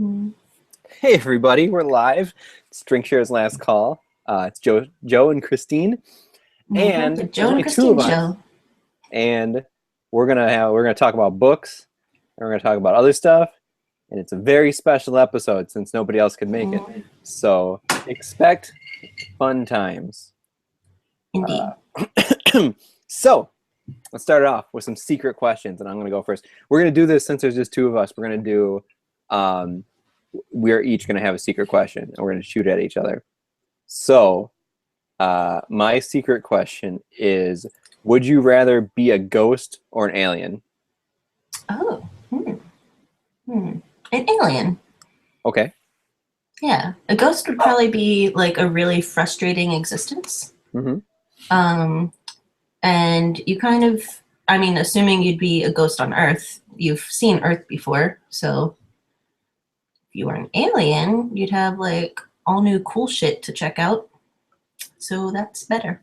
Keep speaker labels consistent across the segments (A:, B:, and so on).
A: Mm.
B: Hey everybody, we're live. It's Drinkshares last call. It's Joe and Christine,
A: The
B: and
A: Joe
B: there's
A: and
B: only two of
A: Christine
B: us.
A: show.
B: And we're gonna talk about books, and we're gonna talk about other stuff. And it's a very special episode since nobody else could make it.
A: Mm.
B: So expect fun times.
A: Indeed.
B: So let's start it off with some secret questions, and I'm gonna go first. We're gonna do this since there's just two of us. Um, we're each gonna have a secret question, and we're gonna shoot at each other. So, my secret question is: would you rather be a ghost or an alien?
A: Oh. Hmm. Hmm. An alien.
B: Okay.
A: Yeah. A ghost would probably be like a really frustrating existence.
B: Mm-hmm.
A: Um, and you kind of, I mean, assuming you'd be a ghost on Earth, you've seen Earth before. So if you were an alien, you'd have like all new cool shit to check out. So that's better.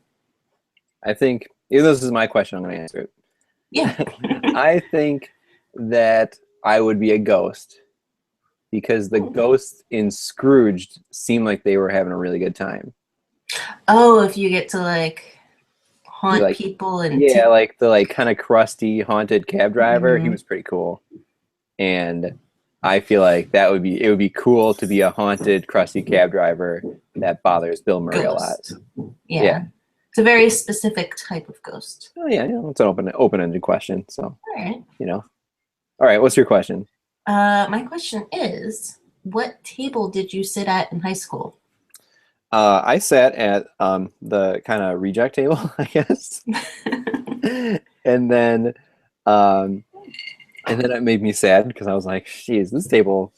B: I think if this is my question, I'm gonna answer it.
A: Yeah.
B: I think that I would be a ghost because the ghosts in Scrooged seem like they were having a really good time.
A: Oh, if you get to like
B: Be
A: haunt
B: like,
A: people and
B: yeah,
A: tip.
B: like the kind of crusty haunted cab driver. He
A: Mhm.
B: was pretty cool. And I feel like it would be cool to be a haunted, crusty cab driver that bothers Bill Murray a lot.
A: Ghost.
B: Yeah.
A: Yeah. It's a very specific type of ghost.
B: Oh yeah, it's an open-ended question. So,
A: All right.
B: All right, what's your question?
A: My question is, what table did you sit at in high school?
B: I sat at the kind of reject table, I guess. And then um and then it made me sad because I was like, geez, this table,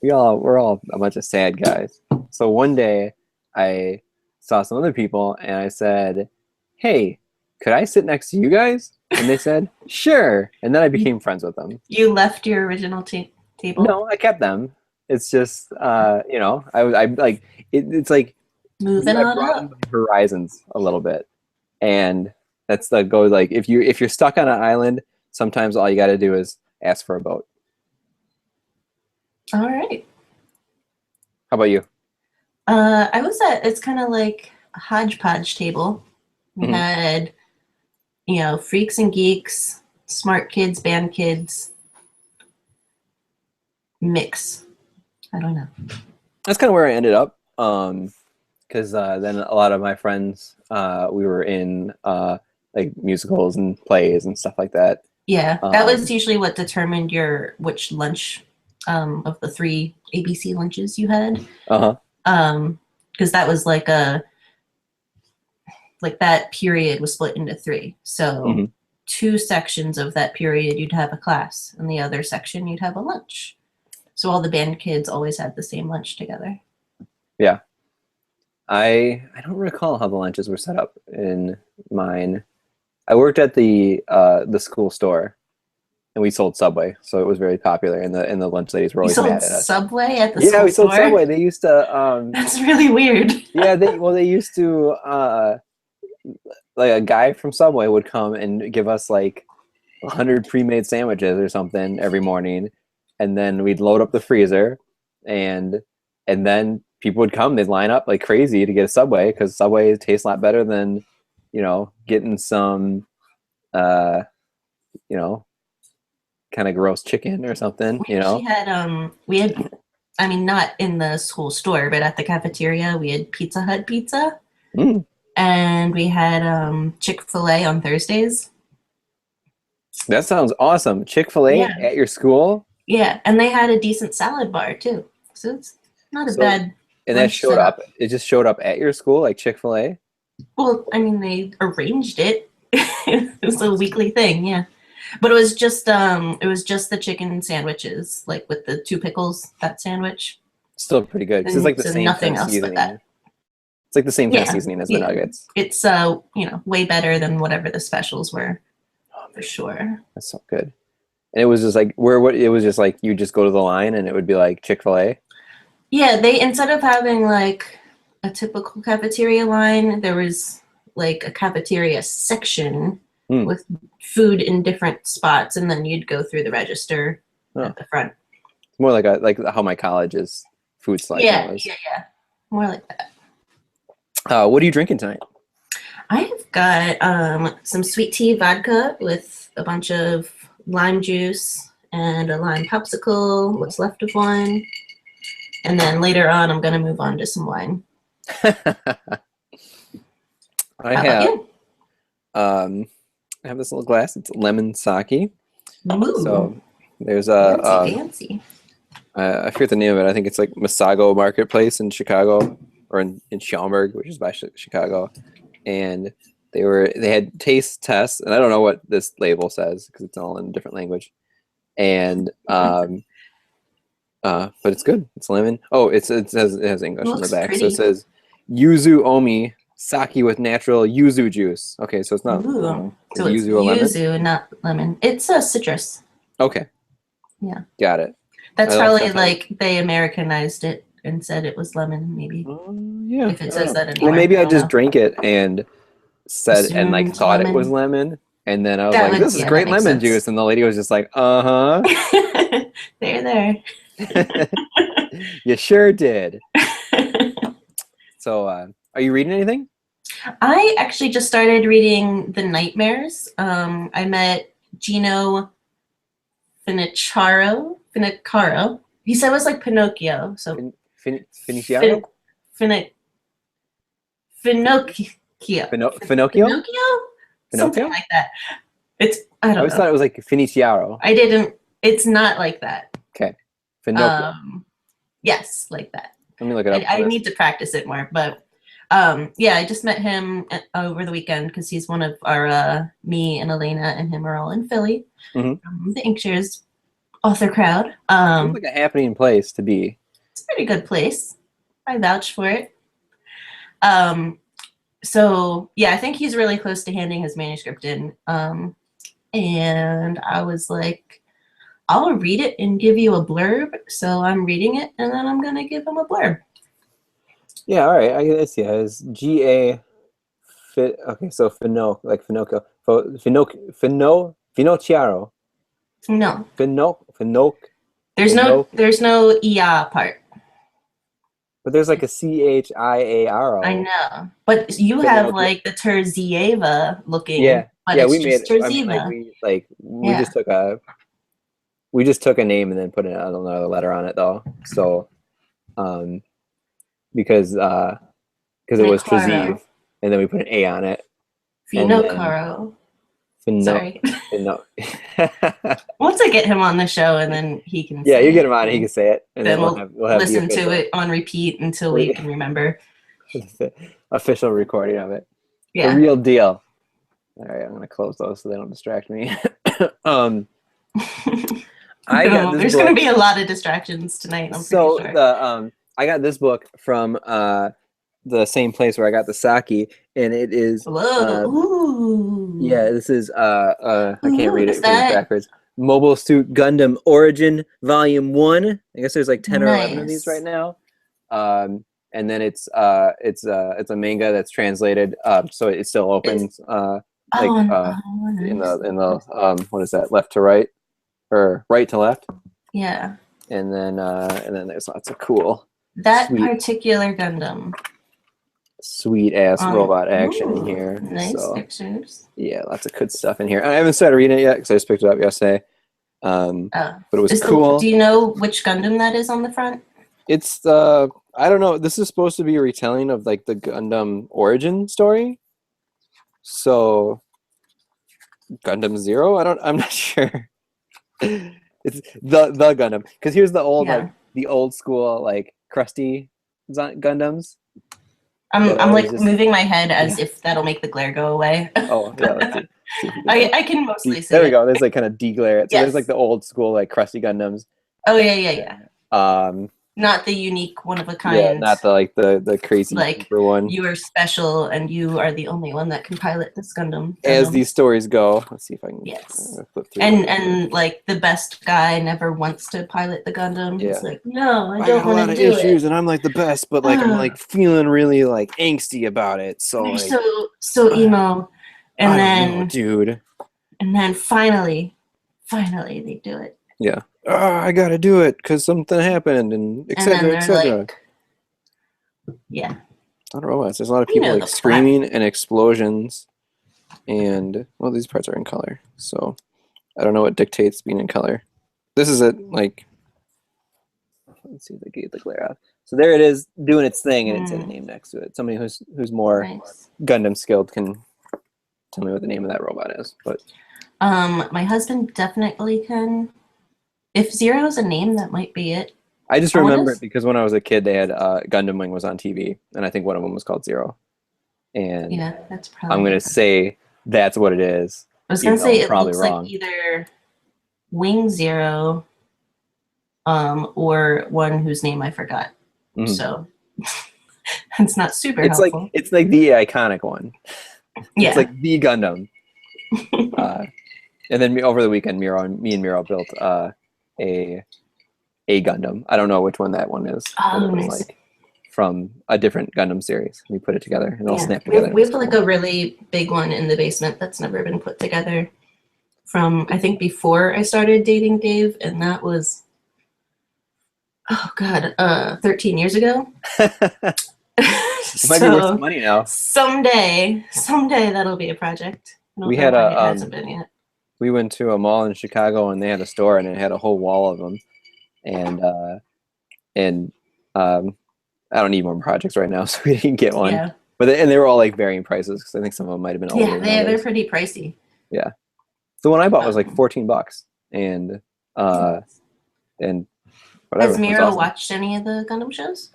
B: we're all a bunch of sad guys. So one day I saw some other people and I said, hey, could I sit next to you guys? And they said, sure. And then I
A: you,
B: became friends with them.
A: you left your original table?
B: No, I kept them. It's just, I like, it's like,
A: Moving
B: I
A: on
B: broadened
A: up.
B: my horizons a little bit. And that's the go, like, if you're stuck on an island, sometimes all you got to do is ask for a boat.
A: All right.
B: How about you?
A: It's kind of like a hodgepodge table. We
B: Mhm.
A: had, freaks and geeks, smart kids, band kids, mix. I don't know.
B: That's kind of where I ended up. Because then a lot of my friends, we were in like musicals and plays and stuff like that.
A: Yeah, that was
B: Um,
A: usually what determined which lunch of the three ABC lunches you had.
B: uh-huh.
A: Because that was like that period was split into three. So
B: Hmm.
A: two sections of that period you'd have a class, and the other section you'd have a lunch. So all the band kids always had the same lunch together.
B: Yeah. I don't recall how the lunches were set up in mine. I worked at the school store and we sold Subway, so it was very popular and the lunch ladies were
A: You
B: always
A: sold
B: mad at us.
A: Subway at the
B: Yeah,
A: school
B: we sold
A: store?
B: Subway. They used to
A: That's really weird.
B: yeah, they used to like a guy from Subway would come and give us like 100 pre-made sandwiches or something every morning, and then we'd load up the freezer, and then people would come. They'd line up like crazy to get a Subway because Subway tastes a lot better than getting some uh, you know kind of gross chicken or something.
A: We had, I mean, not in the school store, but at the cafeteria, we had Pizza Hut pizza,
B: Mm,
A: and we had Chick-fil-A on Thursdays.
B: that sounds awesome. Chick-fil-A
A: Yeah.
B: at your school.
A: Yeah, and they had a decent salad bar too. So it's not a
B: So
A: bad
B: and that
A: lunch
B: showed up.
A: setup.
B: It just showed up at your school, like Chick-fil-A.
A: Well, I mean, they arranged it. It was a weekly thing, yeah. But it was just the chicken sandwiches, like with the two pickles, that sandwich,
B: Still pretty good because it's like
A: and
B: the
A: so
B: same kind
A: nothing
B: of
A: else but that.
B: seasoning. It's like the same kind of
A: Yeah,
B: seasoning as the
A: yeah.
B: nuggets.
A: It's way better than whatever the specials were,
B: Oh
A: for
B: man,
A: sure.
B: that's so good. And it was just like it was just like you just go to the line and it would be like Chick-fil-A.
A: Yeah, they instead of having like a typical cafeteria line, there was like a cafeteria section
B: Hmm.
A: with food in different spots, and then you'd go through the register
B: Oh,
A: at the front.
B: More like how my college's food selection was.
A: Yeah. More like that.
B: What are you drinking tonight?
A: I've got some sweet tea vodka with a bunch of lime juice and a lime popsicle, what's left of one. And then later on, I'm going to move on to some wine.
B: I
A: How
B: have
A: about you?
B: I have this little glass. It's lemon sake.
A: Ooh,
B: So there's
A: fancy.
B: I forget the name of it. I think it's like Masago Marketplace in Chicago, or in Schaumburg, which is by Chicago. And they had taste tests, and I don't know what this label says because it's all in a different language. And but it's good. It's lemon. Oh, it has English on the back.
A: Pretty.
B: So it says yuzu omi sake with natural yuzu juice. Okay, so it's not.
A: Ooh. So
B: Is
A: it's
B: yuzu a lemon?
A: yuzu, not lemon. It's a citrus.
B: Okay.
A: Yeah.
B: Got it.
A: That's
B: I
A: probably
B: don't-
A: like they Americanized it and said it was lemon, maybe.
B: Yeah.
A: If it
B: I
A: says
B: don't
A: that
B: know.
A: anywhere.
B: Or maybe I
A: don't
B: just
A: know.
B: drank it and said and like
A: Assumed
B: thought it
A: lemon.
B: was lemon, and then I was
A: That
B: like,
A: would-
B: "This is
A: yeah,
B: great
A: that makes
B: lemon
A: sense.
B: juice," and the lady was just like,
A: There.
B: You sure did." So, are you reading anything?
A: I actually just started reading The Nightmares. I met Gino Finicaro. He said it was like Pinocchio. So
B: Finiciano?
A: Finocchio.
B: Finocchio?
A: Something like that. I
B: I
A: don't
B: always
A: know.
B: thought it was like Finiciaro.
A: I didn't. It's not like that.
B: Okay. Finocchio.
A: Yes, like that.
B: Let me look it up.
A: I need to practice it more, but yeah, I just met him over the weekend because he's one of our me and Elena and him are all in Philly.
B: Mhm.
A: The Drinkshares author crowd.
B: It's like a happening place to be.
A: It's a pretty good place. I vouch for it. So yeah, I think he's really close to handing his manuscript in. And I was like, I'll read it and give you a blurb. So I'm reading it and then I'm gonna give him a blurb.
B: Yeah, all right. Let's see. It's G-A okay, so Finocchio. Finocchiaro.
A: No.
B: Finoc.
A: There's no EA part.
B: But there's like a CHIARO.
A: I know. But you have like the Terzieva looking.
B: Yeah.
A: But
B: yeah,
A: it's
B: we
A: just
B: made
A: Terzieva.
B: we just took a name and then put another letter on it though. So because it was Terziv, and then we put an A on it.
A: Finocchio. Sorry. Once I get him on the show, and then he can.
B: Yeah, you get him on. He can say it, and
A: then we'll
B: have
A: listen to it on repeat until we can remember.
B: Official recording of it.
A: Yeah.
B: The real deal. All right, I'm gonna close those so they don't distract me.
A: There's gonna be a lot of distractions tonight. I'm pretty sure.
B: I got this book from the same place where I got the sake, and it is.
A: Ooh.
B: Yeah, this is I can't read it because it's backwards. Mobile Suit Gundam Origin Volume 1. I guess there's like 10 or 11 of these right now. And then it's a manga that's translated, so it still opens in the what is that, left to right or right to left?
A: Yeah.
B: And then there's lots of cool
A: particular Gundam.
B: Sweet ass robot action in here.
A: Nice pictures.
B: Yeah, lots of good stuff in here. I haven't started reading it yet because I just picked it up yesterday. But it was cool.
A: Do you know which Gundam that is on the front?
B: It's I don't know. This is supposed to be a retelling of like the Gundam origin story. So Gundam Zero? I'm not sure. It's the Gundam, because here's the old the old school like crusty Gundams.
A: I'm like moving my head as if that'll make the glare go away.
B: Oh yeah, let's see.
A: I can mostly see.
B: There we go. There's like kind of deglare. So
A: yes.
B: There's like the old school like crusty Gundams.
A: Oh yeah. Not the unique one of a kind.
B: Yeah, not the crazy
A: like
B: one.
A: You are special and you are the only one that can pilot this Gundam.
B: As these stories go, let's see if I can
A: flip through. And like the best guy never wants to pilot the Gundam. Yeah. He's like, no, I don't want to do it. I got a lot of issues
B: and I'm like the best, but like I'm like feeling really like angsty about it. So
A: you're
B: like,
A: so emo. And
B: I don't know, dude.
A: And then finally they do it.
B: Yeah. I gotta do it because something happened, and
A: And then
B: etc.
A: they're
B: etc.
A: like, yeah,
B: A lot of robots. There's a lot of
A: you
B: people
A: know
B: like
A: the plot.
B: screaming and explosions, and well, these parts are in color, so I don't know what dictates being in color. This is it. Like, let's see if I can get the glare off. So there it is doing its thing, and it said the name next to it. Somebody who's more
A: Nice.
B: Gundam skilled can tell me what the name of that robot is. But
A: My husband definitely can. If Zero is a name, that might be it.
B: I just remember it
A: Honest?
B: because when I was a kid, they had Gundam Wing was on TV, and I think one of them was called Zero. And
A: Yeah, that's
B: I'm
A: probably
B: gonna
A: it.
B: say that's what it is,
A: I was
B: even
A: gonna
B: though
A: say
B: I'm
A: it
B: probably
A: looks like
B: wrong.
A: either Wing Zero, or one whose name I forgot.
B: Mhm.
A: So it's not super
B: It's like
A: helpful.
B: the iconic one. It's
A: Yeah.
B: like the Gundam. And then over the weekend, me and Miro built a Gundam. I don't know which one that one is, but
A: Oh,
B: it was
A: nice.
B: like from a different Gundam series. We put it together, and it all
A: Yeah,
B: snapped
A: we have,
B: together.
A: we have like a really big one in the basement that's never been put together from, I think, before I started dating Dave, and that was, oh God, 13 years ago.
B: It might be worth some
A: So
B: money now.
A: someday that'll be a project. I don't
B: We
A: know
B: had
A: why it
B: a
A: hasn't been yet.
B: we went to a mall in Chicago, and they had a store, and it had a whole wall of them. And I don't need more projects right now, so we didn't get one.
A: Yeah.
B: But they were all like varying prices because I think some of them might have been older
A: Yeah,
B: than
A: they're
B: others.
A: pretty pricey.
B: Yeah, the one I bought was like
A: Um,
B: $14, and and whatever,
A: has
B: it was
A: Miro
B: awesome.
A: watched any of the Gundam shows?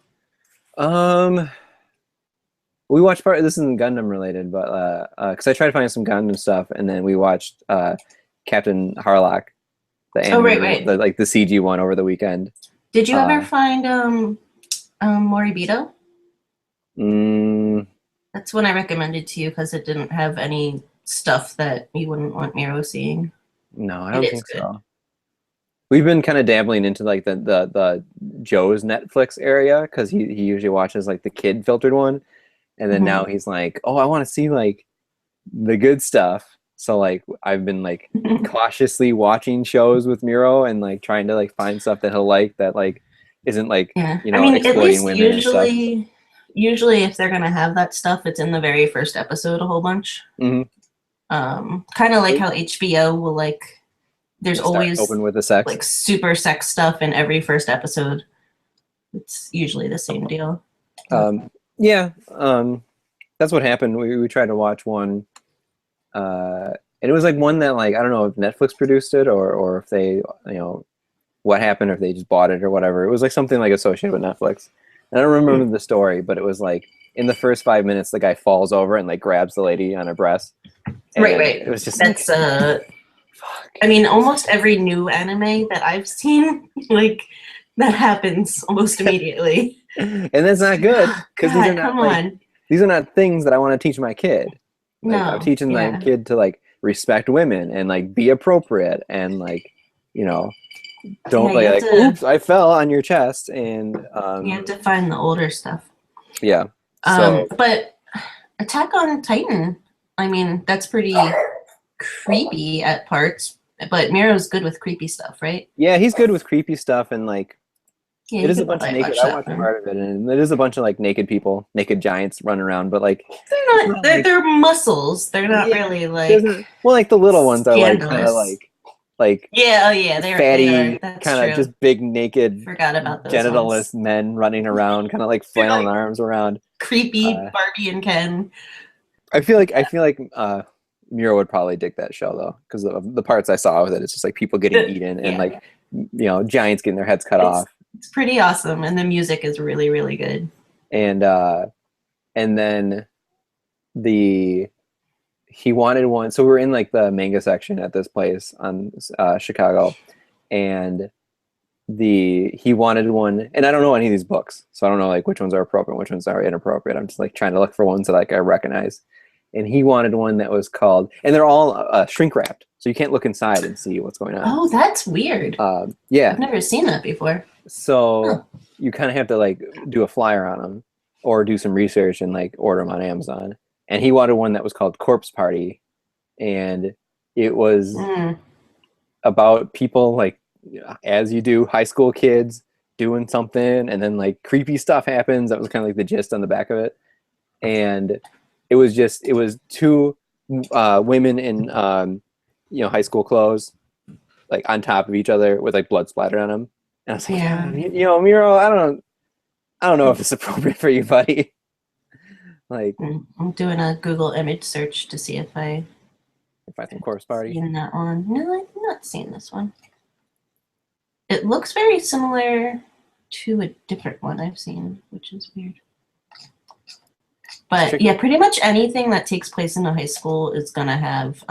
B: We watched part. This isn't Gundam related, but because I tried to find some Gundam stuff, and then we watched Captain Harlock, the
A: Oh,
B: animated,
A: right.
B: like the CG one over the weekend.
A: Did you ever
B: Uh,
A: find Moribito?
B: mm,
A: That's one I recommended to you because it didn't have any stuff that you wouldn't want Miro seeing.
B: no, I
A: It
B: don't
A: is
B: think
A: good.
B: so. We've been kind of dabbling into like the Joe's Netflix area because he usually watches like the kid filtered one, and then now he's like, oh, I want to see like the good stuff. So like I've been like cautiously watching shows with Miro and like trying to like find stuff that he'll like that like isn't like
A: Yeah. I mean, at
B: exploiting
A: least
B: women and stuff.
A: usually if they're gonna have that stuff, it's in the very first episode a whole bunch.
B: Mm-hmm.
A: Kind of like how HBO will there's
B: They start
A: always
B: open with the sex.
A: like super sex stuff in every first episode. It's usually the same deal.
B: Yeah, that's what happened. We tried to watch one, and it was like one that like I don't know if Netflix produced it or if they what happened or if they just bought it or whatever. It was like something like associated with Netflix. And I don't remember the story, but it was like in the first 5 minutes, the guy falls over and like grabs the lady on her breast. And
A: Right.
B: it was just
A: That's
B: fuck.
A: I mean, almost every new anime that I've seen, like that happens almost immediately.
B: And that's not good because these are not these are not things that I want to teach my kid. Like I'm teaching my kid to like respect women and like be appropriate and like don't like oops, I fell on your chest and
A: you have to find the older stuff.
B: Yeah. So
A: but Attack on Titan, I mean, that's pretty creepy at parts, but Miro's good with creepy stuff, right?
B: Yeah, he's good with creepy stuff and like
A: yeah,
B: it is a bunch of naked. I watched part of it, and it is a bunch of like naked people, naked giants running around. But like,
A: they're not. They're muscles. They're not really like.
B: Well, like the little ones are like
A: scandalous.
B: kind of like
A: yeah, oh yeah, they're
B: fatty,
A: That's
B: kind of
A: true.
B: just big naked,
A: Forgot about those
B: genitalless
A: ones.
B: men running around, kind of like flailing arms around.
A: Creepy Barbie and Ken.
B: I feel like Miro would probably dig that show though, because of the parts I saw with it. It's just like people getting eaten and like giants getting their heads cut off.
A: It's pretty awesome, and the music is really, really good.
B: And then he wanted one. So we were in like the manga section at this place on Chicago, and he wanted one. And I don't know any of these books, so I don't know like which ones are appropriate, which ones are inappropriate. I'm just like trying to look for ones that like I recognize. And he wanted one that was called, and they're all shrink wrapped, so you can't look inside and see what's going on.
A: Oh, that's weird.
B: Yeah,
A: I've never seen that before.
B: So you kind of have to like do a flyer on them or do some research and like order them on Amazon. And he wanted one that was called Corpse Party, and it was about people like as you do, high school kids doing something, and then like creepy stuff happens. That was kind of like the gist on the back of it. And it was two women in high school clothes, like on top of each other with like blood splattered on them. And I was like,
A: Yeah.
B: Miro, I don't know if it's appropriate for you, buddy. Like,
A: I'm doing a Google image search to see if I
B: find some corpse party.
A: seen that one. No, I've not seen this one. It looks very similar to a different one I've seen, which is weird. But yeah, pretty much anything that takes place in a high school is gonna have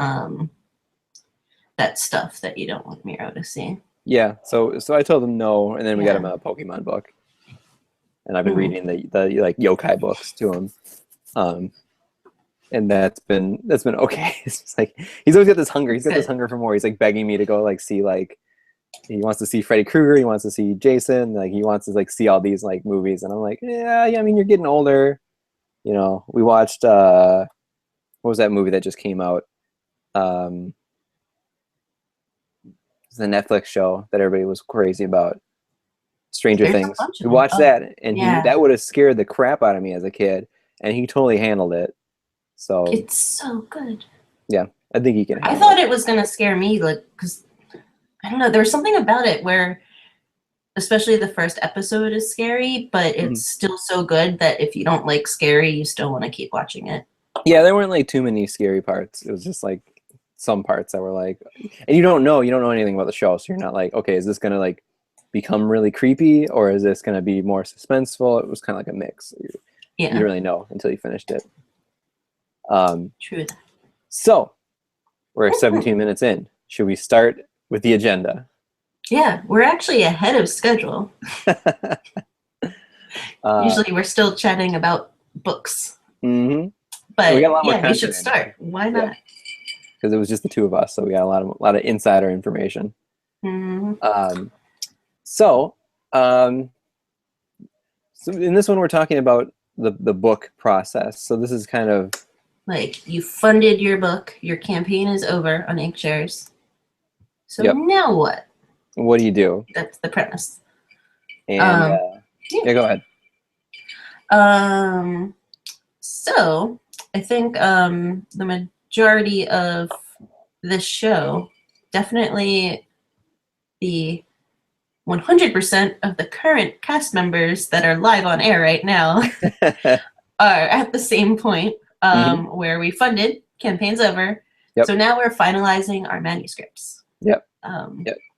A: that stuff that you don't want Miro to see.
B: Yeah, so I told him no, and then we got him a Pokemon book, and I've been reading the like yokai books to him, and that's been okay. It's just like he's always got this hunger. He's got this hunger for more. He's like begging me to go like see like he wants to see Freddy Krueger. He wants to see Jason. Like he wants to like see all these like movies, and I'm like, yeah. I mean, you're getting older. You know, we watched what was that movie that just came out? It's the Netflix show that everybody was crazy about. Stranger Things. We watched that, and that would have scared the crap out of me as a kid, and he totally handled it. So
A: it's so good.
B: Yeah, I think he can.
A: I thought it was gonna scare me, like, because I don't know, there was something about it where, especially the first episode is scary, but it's still so good that if you don't like scary, you still want to keep watching it.
B: Yeah, there weren't like too many scary parts. It was just like some parts that were like, and you don't know anything about the show, so you're not like, okay, is this gonna like become really creepy or is this gonna be more suspenseful? It was kind of like a mix. You didn't really know until you finished it.
A: True.
B: So we're 17 minutes in. Should we start with the agenda?
A: Yeah, we're actually ahead of schedule. Usually we're still chatting about books. But we should start. Why not?
B: Because it was just the two of us, so we got a lot of insider information. So in this one, we're talking about the book process. So this is kind of
A: like you funded your book, your campaign is over on Drinkshares. So now what?
B: What do you do?
A: That's the premise.
B: And go ahead.
A: So I think the majority of this show, definitely the 100% of the current cast members that are live on air right now are at the same point where we funded, campaign's over. So now we're finalizing our manuscripts.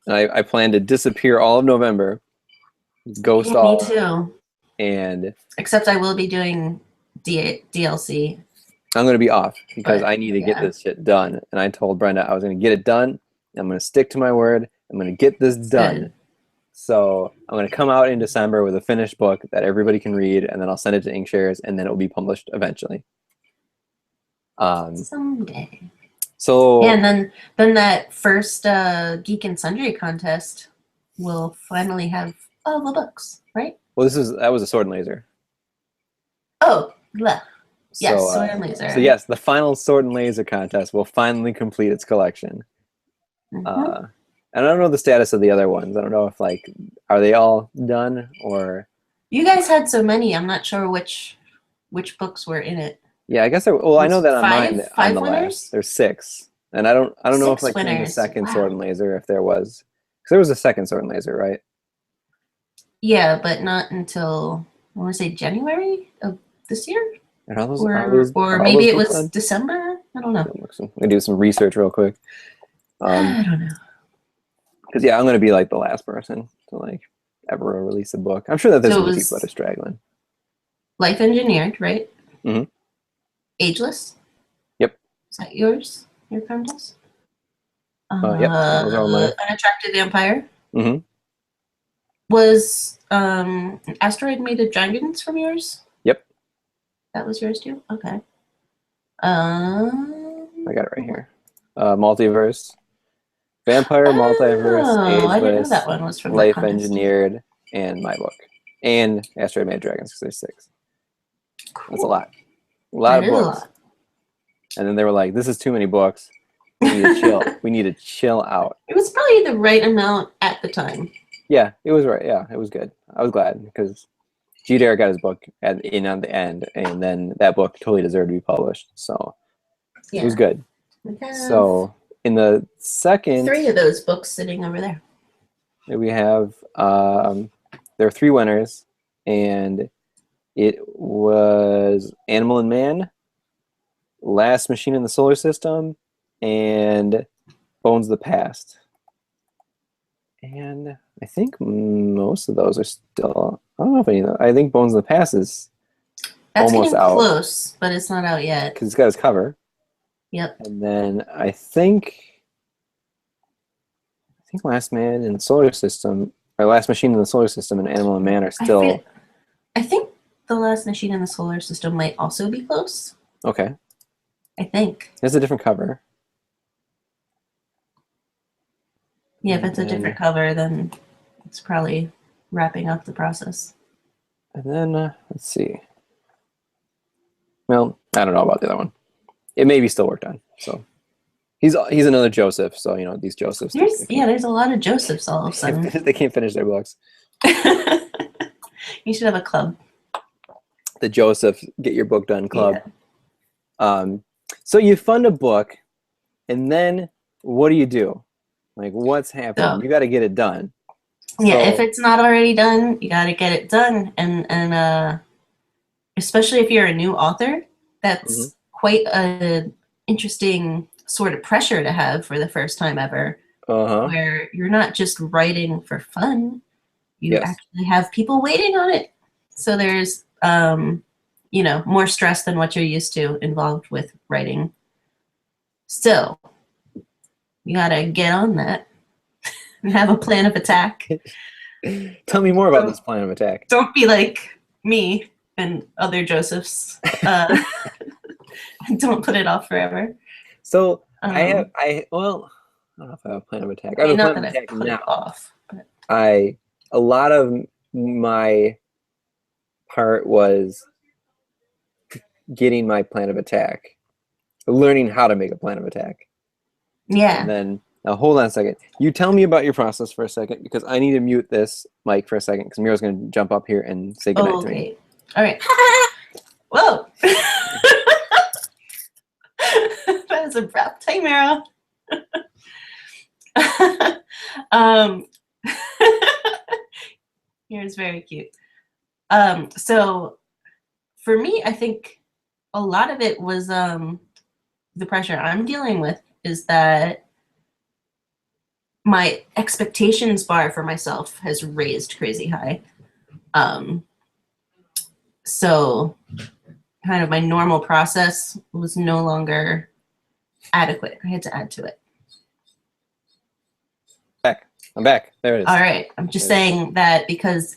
B: And I plan to disappear all of November. Ghost all.
A: Me too.
B: And
A: except I will be doing DLC.
B: I'm going to be off because I need to get this shit done. And I told Brenda I was going to get it done. I'm going to stick to my word. I'm going to get this done. Good. So I'm going to come out in December with a finished book that everybody can read, and then I'll send it to Drinkshares, and then it will be published eventually.
A: Someday.
B: So
A: and then that first Geek and Sundry contest will finally have all the books, right?
B: Well, that was a sword and laser.
A: Oh, yes, sword and laser.
B: So yes, the final sword and laser contest will finally complete its collection. And I don't know the status of the other ones. I don't know if are they all done or.
A: You guys had so many. I'm not sure which books were in it.
B: Yeah, I guess. I know that on mine.
A: Five
B: on the
A: winners?
B: last, there's 6, and I don't know if in the second sword and laser if there was, because there was a second sword and laser, right?
A: Yeah, but not until I want to say January of this year.
B: And are those,
A: or maybe it was December. I don't know.
B: I'm gonna do some research real quick.
A: I don't know.
B: Because I'm gonna be like the last person to ever release a book. I'm sure that there's people that are straggling.
A: Life Engineered, right?
B: Mm-hmm.
A: Ageless.
B: Yep.
A: Is that yours? Your contest?
B: Yep. Those are all mine.
A: Unattractive Vampire.
B: Mm-hmm.
A: Was Asteroid Made of Dragons from yours?
B: Yep.
A: That was yours too? Okay.
B: I got it right here. Multiverse. Vampire, Multiverse, Ageless,
A: I didn't know that one was from
B: Life Engineered, and my book. And Asteroid Made of Dragons, because there's 6. Cool. That's a lot. A lot of books. And then they were like, this is too many books. We need to chill. We need to chill out.
A: It was probably the right amount at the time.
B: Yeah, it was right. Yeah, it was good. I was glad because G. Derek got his book in on the end, and then that book totally deserved to be published. So
A: Yeah.
B: it was good.
A: We have
B: So in the second,
A: 3 of those books sitting over there.
B: we have there are 3 winners, and it was Animal and Man, Last Machine in the Solar System, and Bones of the Past. And I think most of those are still. I don't know if any of them. I think Bones of the Past is
A: That's
B: almost
A: getting
B: out
A: close, but it's not out yet.
B: because it's got his cover.
A: Yep.
B: And then I think Last Man in the Solar System, or Last Machine in the Solar System, and Animal and Man are still
A: I think The Last Machine in the Solar System might also be close.
B: okay.
A: I think.
B: It's a different cover.
A: Yeah, if it's a different cover, then it's probably wrapping up the process.
B: And then let's see. Well, I don't know about the other one. It may be still worked on. So he's another Joseph. So these Josephs.
A: There's a lot of Josephs all of a sudden.
B: They can't finish their books.
A: You should have a club.
B: The Joseph Get Your Book Done Club.
A: Yeah.
B: So you fund a book, and then what do? Like, what's happening? You got to get it done.
A: Yeah, if it's not already done, you got to get it done. And especially if you're a new author, that's quite an interesting sort of pressure to have for the first time ever, where you're not just writing for fun. You actually have people waiting on it. So there's, more stress than what you're used to involved with writing. Still, you got to get on that and have a plan of attack.
B: Tell me more about this plan of attack.
A: Don't be like me and other Josephs. Don't put it off forever.
B: So I don't know if I have a plan of attack. I have a plan of attack now.
A: But
B: a lot of my part was getting my plan of attack, learning how to make a plan of attack.
A: Yeah.
B: And then now hold on a second. You tell me about your process for a second because I need to mute this mic for a second because Mira's going to jump up here and say goodnight to me.
A: All right. Whoa. That is a rap time, Mira. Here's very cute. So for me, I think a lot of it was the pressure I'm dealing with is that my expectations bar for myself has raised crazy high. So kind of my normal process was no longer adequate. I had to add to it.
B: I'm back. There it is.
A: All right. I'm just saying that because,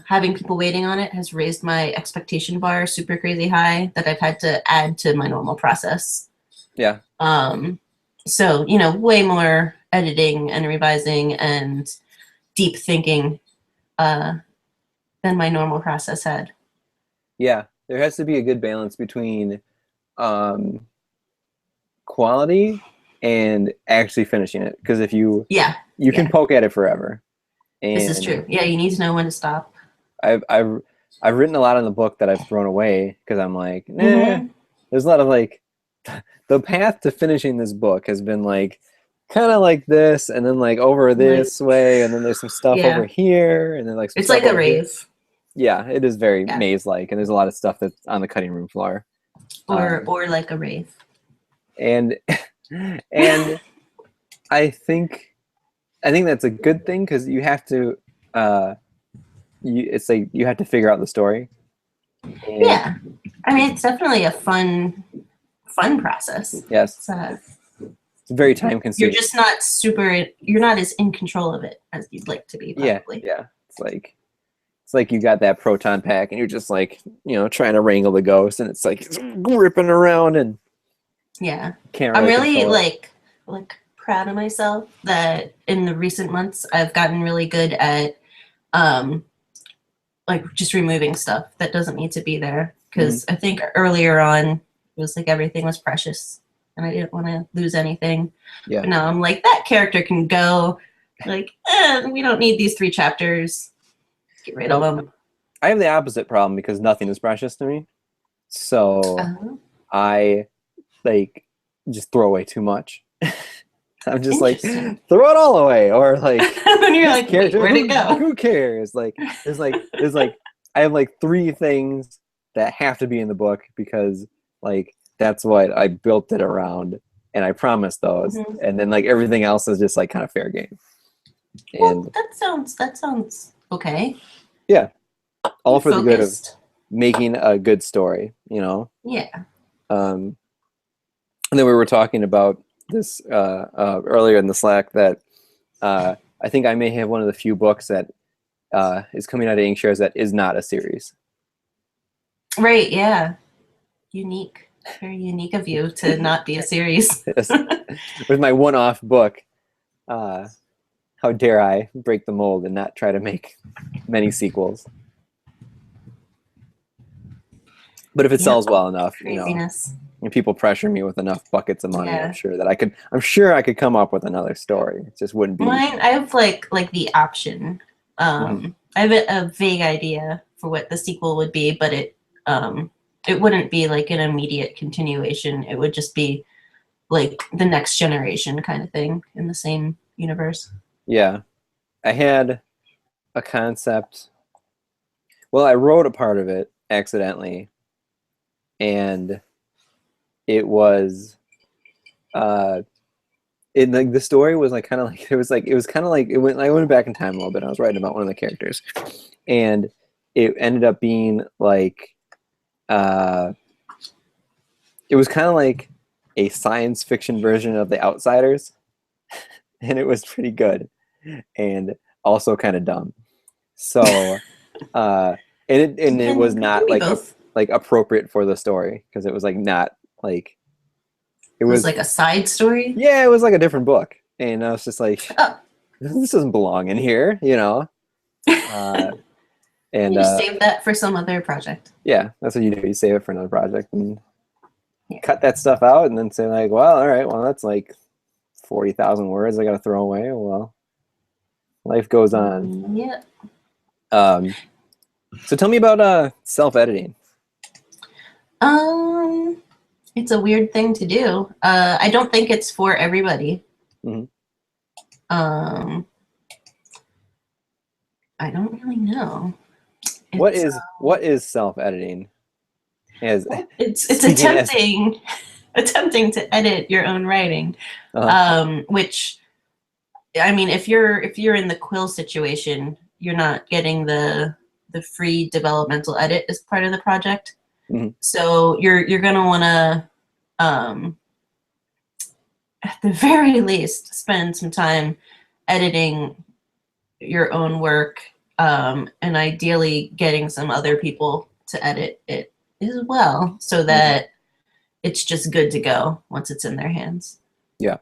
A: having people waiting on it has raised my expectation bar super crazy high that I've had to add to my normal process.
B: Yeah.
A: So, way more editing and revising and deep thinking than my normal process had.
B: Yeah. There has to be a good balance between quality and actually finishing it. Because if you can poke at it forever. And
A: this is true. Yeah, you need to know when to stop.
B: I've written a lot in the book that I've thrown away because I'm like, nah. There's a lot of like, the path to finishing this book has been like, kind of like this, and then like over this way, and then there's some stuff over here, and then like some
A: it's like a rave.
B: Yeah, it is very maze-like, and there's a lot of stuff that's on the cutting room floor.
A: Or like a rave.
B: And I think that's a good thing because you have to it's like you have to figure out the story. And
A: yeah. I mean, it's definitely a fun process.
B: Yes. It's very time consuming.
A: You're just not you're not as in control of it as you'd like to be, probably.
B: Yeah. It's like you got that proton pack and you're just like, trying to wrangle the ghost and it's like ripping around and
A: I'm really like proud of myself that in the recent months I've gotten really good at like just removing stuff that doesn't need to be there because I think earlier on it was like everything was precious and I didn't want to lose anything.
B: Yeah.
A: But now I'm like, that character can go. Like, we don't need these 3 chapters. Get rid of them.
B: I have the opposite problem because nothing is precious to me. So I like just throw away too much. I'm just like, throw it all away, or like,
A: and you're like, wait, where'd it go?
B: Who cares? Like, there's like, I have like 3 things that have to be in the book because like that's what I built it around, and I promised those, and then like everything else is just like kind of fair game. And
A: well, that sounds okay.
B: Yeah, all
A: You're
B: for
A: focused.
B: the good of making a good story, you know.
A: Yeah.
B: And then we were talking about this earlier in the Slack that I think I may have one of the few books that is coming out of Drinkshares that is not a series.
A: Right. Yeah. Unique. Very unique of you to not be a series.
B: With my one-off book, how dare I break the mold and not try to make many sequels? But if it sells well enough,
A: craziness.
B: And people pressure me with enough buckets of money, I'm sure I could come up with another story. It just wouldn't be.
A: Mine, I have like the option. I have a vague idea for what the sequel would be, but it wouldn't be like an immediate continuation. It would just be like the next generation kind of thing in the same universe.
B: Yeah. I had a concept. Well, I wrote a part of it accidentally, and it was the story was like kind of like I went back in time a little bit. I was writing about one of the characters, and it ended up being like it was kind of like a science fiction version of The Outsiders, and it was pretty good and also kind of dumb. So and it was not like appropriate for the story because it was like not like
A: it was like a side story.
B: Yeah, it was like a different book, and I was just like, this doesn't belong in here, you know. And
A: you save that for some other project.
B: Yeah, that's what you do. You save it for another project and cut that stuff out, and then say like, well, all right, well, that's like 40,000 words I got to throw away. Well, life goes on.
A: Yeah.
B: So tell me about self-editing.
A: It's a weird thing to do. I don't think it's for everybody. I don't really know.
B: What is self-editing?
A: It's attempting to edit your own writing, which, I mean, if you're in the Quill situation, you're not getting the free developmental edit as part of the project. So you're gonna want to, at the very least, spend some time editing your own work, and ideally getting some other people to edit it as well, so that it's just good to go once it's in their hands.
B: Yeah,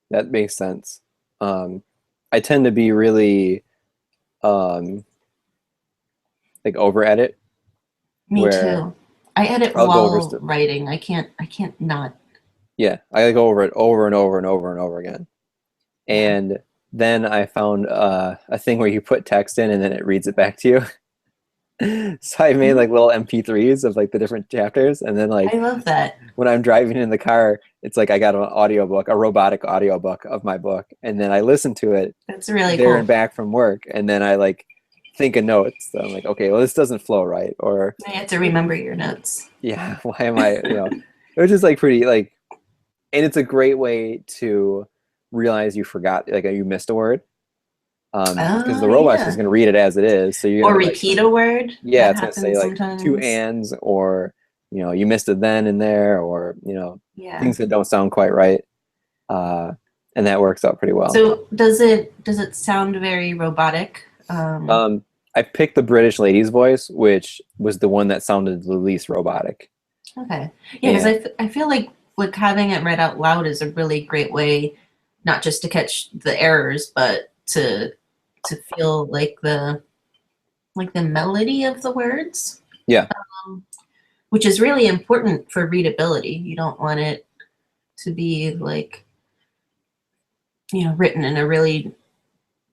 B: that makes sense. I tend to be really like over edit.
A: Me too. I edit while writing. I can't not.
B: Yeah, I go over it over and over and over and over again. And then I found a thing where you put text in and then it reads it back to you. So I made like little MP3s of like the different chapters, and then like
A: I love that.
B: When I'm driving in the car, it's like I got an audiobook, a robotic audiobook of my book, and then I listen to it.
A: That's really
B: there
A: cool.
B: And back from work, and then I like think of notes. So I'm like, okay, well this doesn't flow right, or
A: I have to remember your notes.
B: Yeah, why am I? It was just like pretty like, and it's a great way to realize you forgot, like you missed a word. Because the robot's just going to read it as it is. So you're
A: or repeat a word.
B: Yeah, it's going to say like sometimes. 2 ands, or you missed a then in there, or things that don't sound quite right. And that works out pretty well.
A: So does it sound very robotic?
B: I picked the British lady's voice, which was the one that sounded the least robotic.
A: Okay. Yeah, because I feel like having it read out loud is a really great way, not just to catch the errors, but to feel like the melody of the words.
B: Yeah.
A: Which is really important for readability. You don't want it to be like, written in a really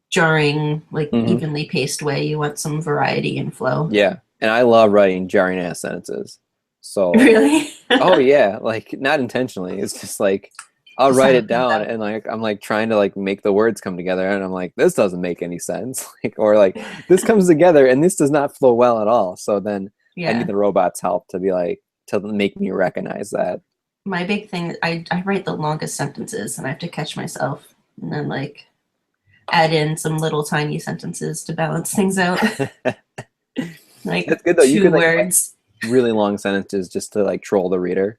A: jarring, like
B: Hmm.
A: evenly paced way. You want some variety and flow.
B: Yeah, and I love writing jarring ass sentences. So,
A: Really?
B: oh yeah, like not intentionally. It's just like I'll
A: Just
B: write
A: how
B: it
A: it comes
B: down
A: out.
B: and like I'm like trying to like make the words come together and I'm like this doesn't make any sense. Like or like this comes together and this does not flow well at all. So then I need
A: Yeah.
B: the robot's help to be like to make me recognize that.
A: My big thing, I write the longest sentences and I have to catch myself and then like add in some little tiny sentences to balance things out. Like
B: That's good though. You could
A: two
B: like write
A: words.
B: really long sentences just to like troll the reader.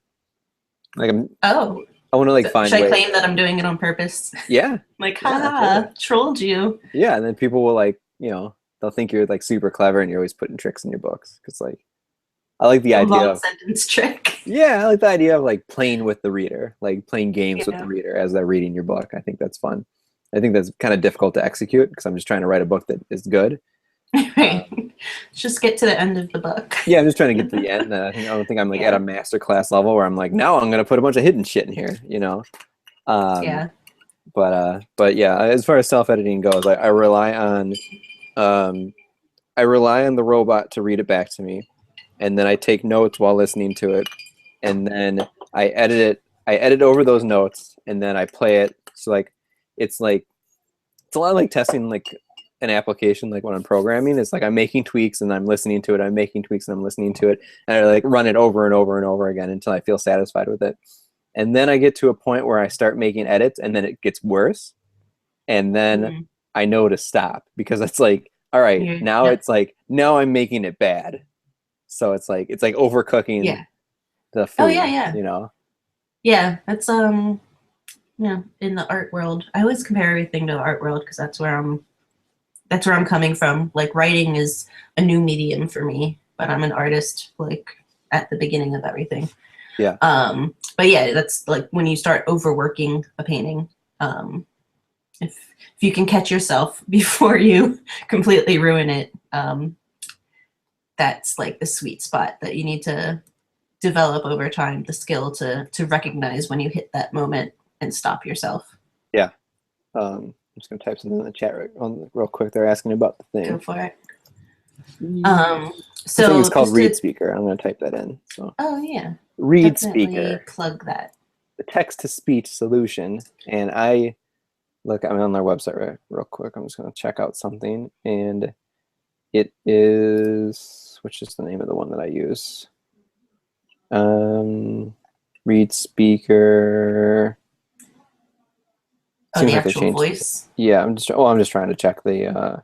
B: Like
A: Oh,
B: I want to like
A: should
B: find
A: I
B: ways.
A: claim that I'm doing it on purpose?
B: Yeah,
A: Like,
B: yeah, absolutely.
A: haha, trolled you.
B: Yeah, and then people will like, they'll think you're like super clever and you're always putting tricks in your books. Because like, I like the
A: The
B: idea
A: long
B: of,
A: sentence trick.
B: yeah, I like the idea of like playing with the reader, like playing games with the
A: Yeah.
B: reader as they're reading your book. I think that's fun. I think that's kind of difficult to execute because I'm just trying to write a book that is good.
A: Right.
B: Um,
A: Just get to the end of the book.
B: yeah, I'm just trying to get to the end. And I don't think I'm like at a
A: Yeah.
B: master class level where I'm like, now I'm gonna put a bunch of hidden shit in here. Um,
A: Yeah.
B: but yeah, as far as self-editing goes, um, I rely on the robot to read it back to me, and then I take notes while listening to it, and then I edit it. I edit over those notes, and then I play it. So like it's a lot like testing like an application. Like when I'm programming, it's like I'm making tweaks and I'm listening to it. I'm making tweaks and I'm listening to it, and I like run it over and over and over again until I feel satisfied with it. And then I get to a point where I start making edits, and then it gets worse, and then
A: Mhm.
B: I know to stop because it's like, all right, now
A: Yep.
B: it's like now I'm making it bad. So it's like overcooking
A: Yeah.
B: the
A: Oh yeah,
B: food,
A: yeah. Yeah. That's in the art world. I always compare everything to the art world because that's where I'm coming from. Like writing is a new medium for me, but I'm an artist like at the beginning of everything.
B: Yeah.
A: But yeah, that's like when you start overworking a painting. Um, if you can catch yourself before you completely ruin it, that's like the sweet spot that you need to develop over time, the skill to recognize when you hit that moment and stop yourself.
B: Yeah. I'm just gonna type something in the chat real quick. They're asking about the
A: Go
B: thing.
A: for it.
B: The thing is
A: So
B: called
A: just
B: Read
A: to,
B: Speaker. I'm gonna type that in. So
A: oh yeah,
B: Read
A: definitely
B: Speaker,
A: plug that.
B: the text-to-speech solution. And I'm on their website real quick. I'm just gonna check out something, and it is, which is the name of the one that I use. Read Speaker.
A: Oh,
B: Seems
A: the
B: like they
A: actual
B: changed.
A: voice.
B: Yeah, I'm just trying to check the.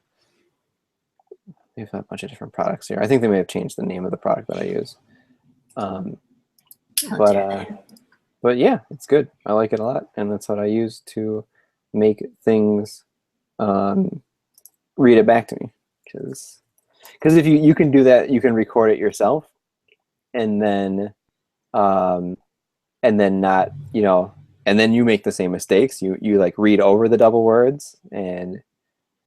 B: They've got a bunch of different products here. I think they may have changed the name of the product that I use. Um,
A: Oh,
B: but
A: damn it.
B: but yeah, it's good. I like it a lot, and that's what I use to make things read it back to me. Because if you can do that, you can record it yourself, and then um, and then not and then you make the same mistakes. You like read over the double words and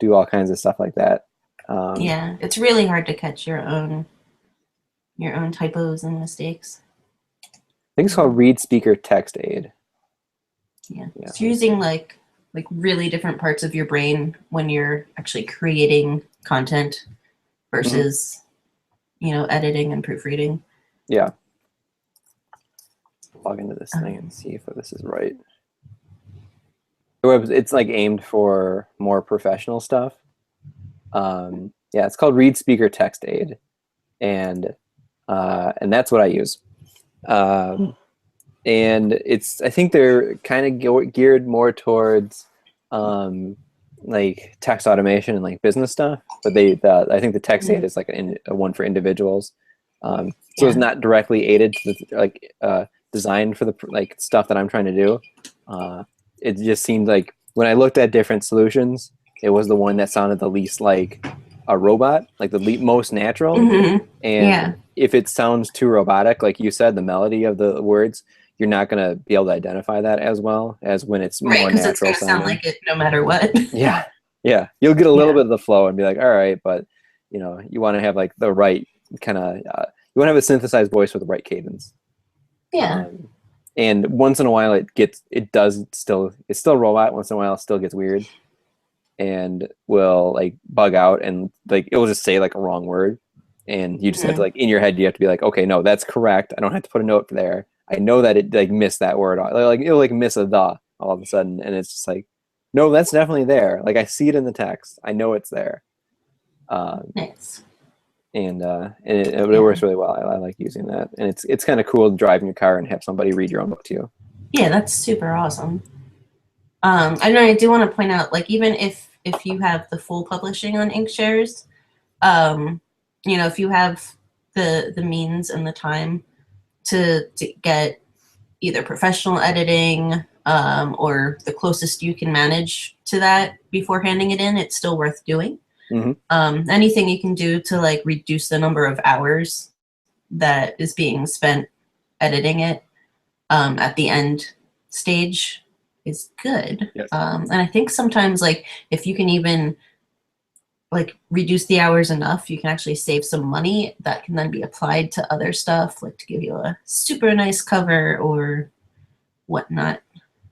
B: do all kinds of stuff like that. I
A: Yeah, it's really hard to catch your own typos and mistakes.
B: think it's called Read Speaker Text Aid.
A: Yeah,
B: Yeah,
A: it's using like really different parts of your brain when you're actually creating content
B: Mhm.
A: versus editing and proofreading.
B: Yeah. Log into this thing and see if this is right. It's like aimed for more professional stuff. Yeah, it's called Read Speaker Text Aid, and that's what I use. And I think they're kind of geared more towards like text automation and like business stuff. But I think the text aid is like a one for individuals. So it's
A: Yeah.
B: not directly aided to designed for the like stuff that I'm trying to do. It just seemed like when I looked at different solutions, it was the one that sounded the least like a robot, like the most natural.
A: Mm-hmm.
B: And
A: Yeah.
B: if it sounds too robotic, like you said, the melody of the words, you're not going to be able to identify that as well as when it's
A: Right,
B: more
A: because it's
B: natural
A: going to sound
B: sounding.
A: like it no matter what.
B: Yeah. Yeah. You'll get a little
A: Yeah.
B: bit of the flow and be like, all right, but you want to have like the right kind of, you want to have a synthesized voice with the right cadence.
A: Yeah.
B: And once in a while it's still a robot. Once in a while it still gets weird and will like bug out and like it will just say like a wrong word. And you just have to like in your head you have to be like, okay, no, that's correct. I don't have to put a note there. I know that it like missed that word. Like it'll like miss a the all of a sudden, and it's just like, no, that's definitely there. Like I see it in the text. I know it's there.
A: Nice.
B: And it works really well. I like using that, and it's kind of cool to drive in your car and have somebody read your own book to you.
A: Yeah, that's super awesome. I know I do want to point out, like, even if you have the full publishing on Inkshares, you know, if you have the means and the time to get either professional editing or the closest you can manage to that before handing it in, it's still worth doing. Anything you can do to like reduce the number of hours that is being spent editing it at the end stage is good.
B: Yes.
A: And I think sometimes like if you can even like reduce the hours enough, you can actually save some money that can then be applied to other stuff, like to give you a super nice cover or whatnot.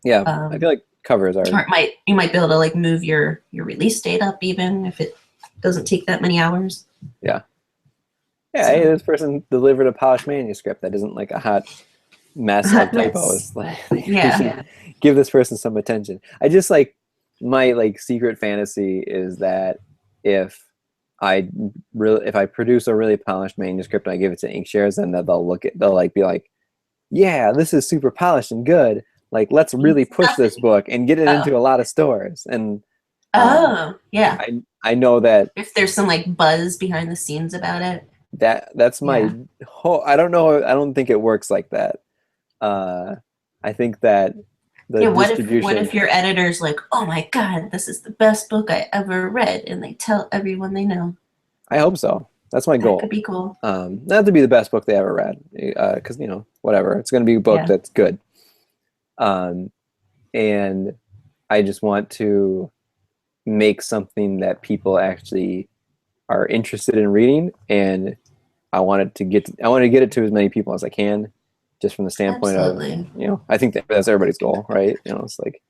B: Yeah, I feel like covers are.
A: Or you might be able to like move your release date up even if it doesn't take that many hours.
B: Yeah. Yeah, so, hey, this person delivered a polished manuscript that isn't like a hot mess of typos. Yeah. Give this person some attention. I just like my like secret fantasy is that if I produce a really polished manuscript and I give it to Inkshares, then they'll like be like, yeah, this is super polished and good. Like, let's really push this book and get it into a lot of stores. And
A: yeah,
B: I know that
A: if there's some like buzz behind the scenes about it.
B: That's my whole. I don't know. I don't think it works like that. I think that the distribution.
A: What if your editor's like, oh my god, this is the best book I ever read, and they tell everyone they know?
B: I hope so. That's my goal.
A: That could be cool.
B: Not to be the best book they ever read, because you know, whatever. It's going to be a book that's good. And I just want to make something that people actually are interested in reading, and I want to get it to as many people as I can, just from the standpoint of, you know, I think that's everybody's goal, right? You know, it's like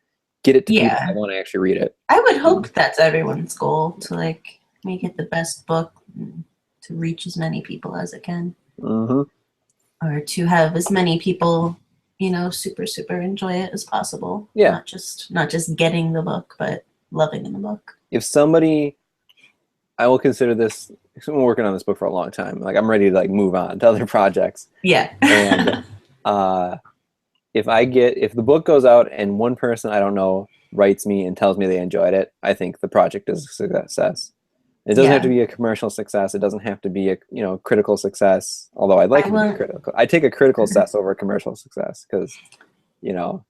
B: get it to people that want to actually read it.
A: I would hope that's everyone's goal, to like make it the best book, to reach as many people as it can, or to have as many people, you know, super enjoy it as possible.
B: Yeah,
A: not just getting the book, but loving the book.
B: If somebody, I will consider this. I'm working on this book for a long time. Like I'm ready to like move on to other projects.
A: Yeah.
B: And if the book goes out and one person I don't know writes me and tells me they enjoyed it, I think the project is a success. It doesn't have to be a commercial success. It doesn't have to be a, you know, critical success. Although I'd like it to be critical. I take a critical success over a commercial success because, you know,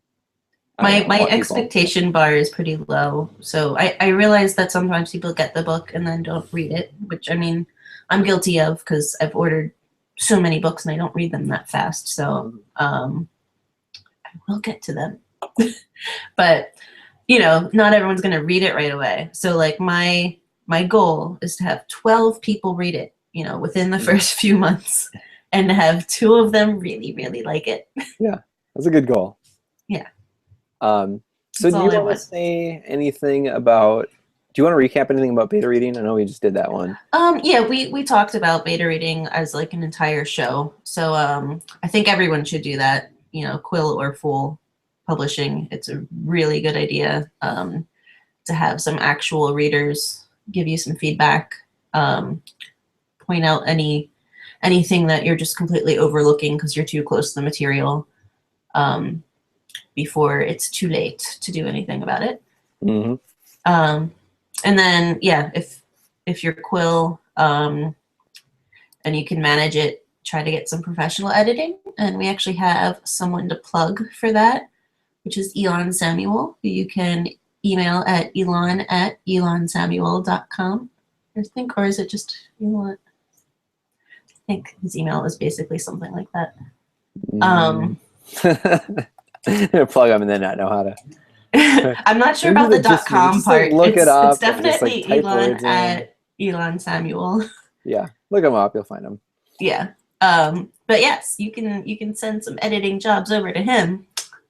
A: my expectation bar is pretty low. So I realize that sometimes people get the book and then don't read it, which I mean, I'm guilty of because I've ordered so many books and I don't read them that fast. So I will get to them. But, you know, not everyone's going to read it right away. So like my goal is to have 12 people read it, you know, within the first few months, and to have 2 of them really like it.
B: Yeah, that's a good goal.
A: Yeah.
B: So do you want to say anything about, do you want to recap anything about beta reading? I know we just did that one.
A: Yeah, we talked about beta reading as like an entire show. So I think everyone should do that, you know, Quill or Fool publishing. It's a really good idea to have some actual readers give you some feedback, point out anything that you're just completely overlooking because you're too close to the material. Before it's too late to do anything about it. And then, yeah, if you're Quill and you can manage it, try to get some professional editing. And we actually have someone to plug for that, which is Elon Samuel, who you can email at elon@elonsamuel.com, I think, or is it just Elon? I think his email is basically something like that.
B: Plug them and then not know how to.
A: I'm not sure about the .com part.
B: Look it up.
A: It's definitely
B: just, like,
A: Elon at Elon Samuel.
B: Yeah, look them up. You'll find them.
A: Yeah. But yes, you can send some editing jobs over to him,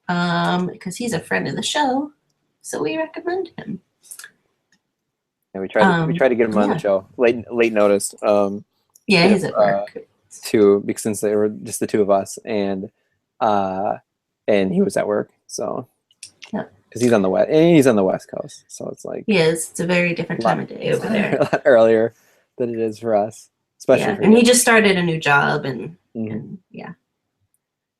A: because he's a friend of the show, so we recommend him.
B: And we tried to get him on the show late notice.
A: Yeah, he's at work.
B: Because since they were just the two of us, and he was at work, so because he's on the west coast, so it's like
A: it's a very different time of day over there.
B: A lot earlier than it is for us, especially for
A: and
B: you.
A: he just started a new job, and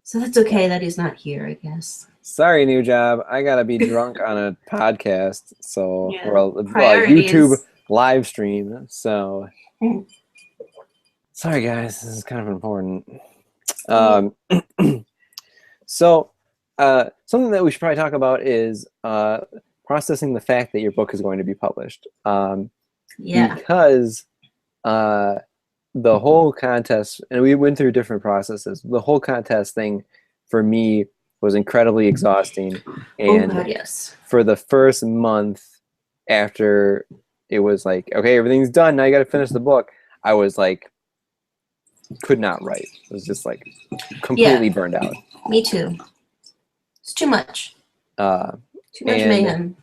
A: so that's okay that he's not here, I guess.
B: Sorry, new job. I gotta be drunk on a podcast, so
A: Yeah.
B: or a YouTube live stream. So sorry, guys. This is kind of important. So something that we should probably talk about is processing the fact that your book is going to be published. Because the whole contest, and we went through different processes. The whole contest thing for me was incredibly exhausting, and for the first month after it was like, okay, everything's done, now you got to finish the book, I was like, could not write. It was just like completely burned out.
A: Me too. It's too much. Too much mayhem.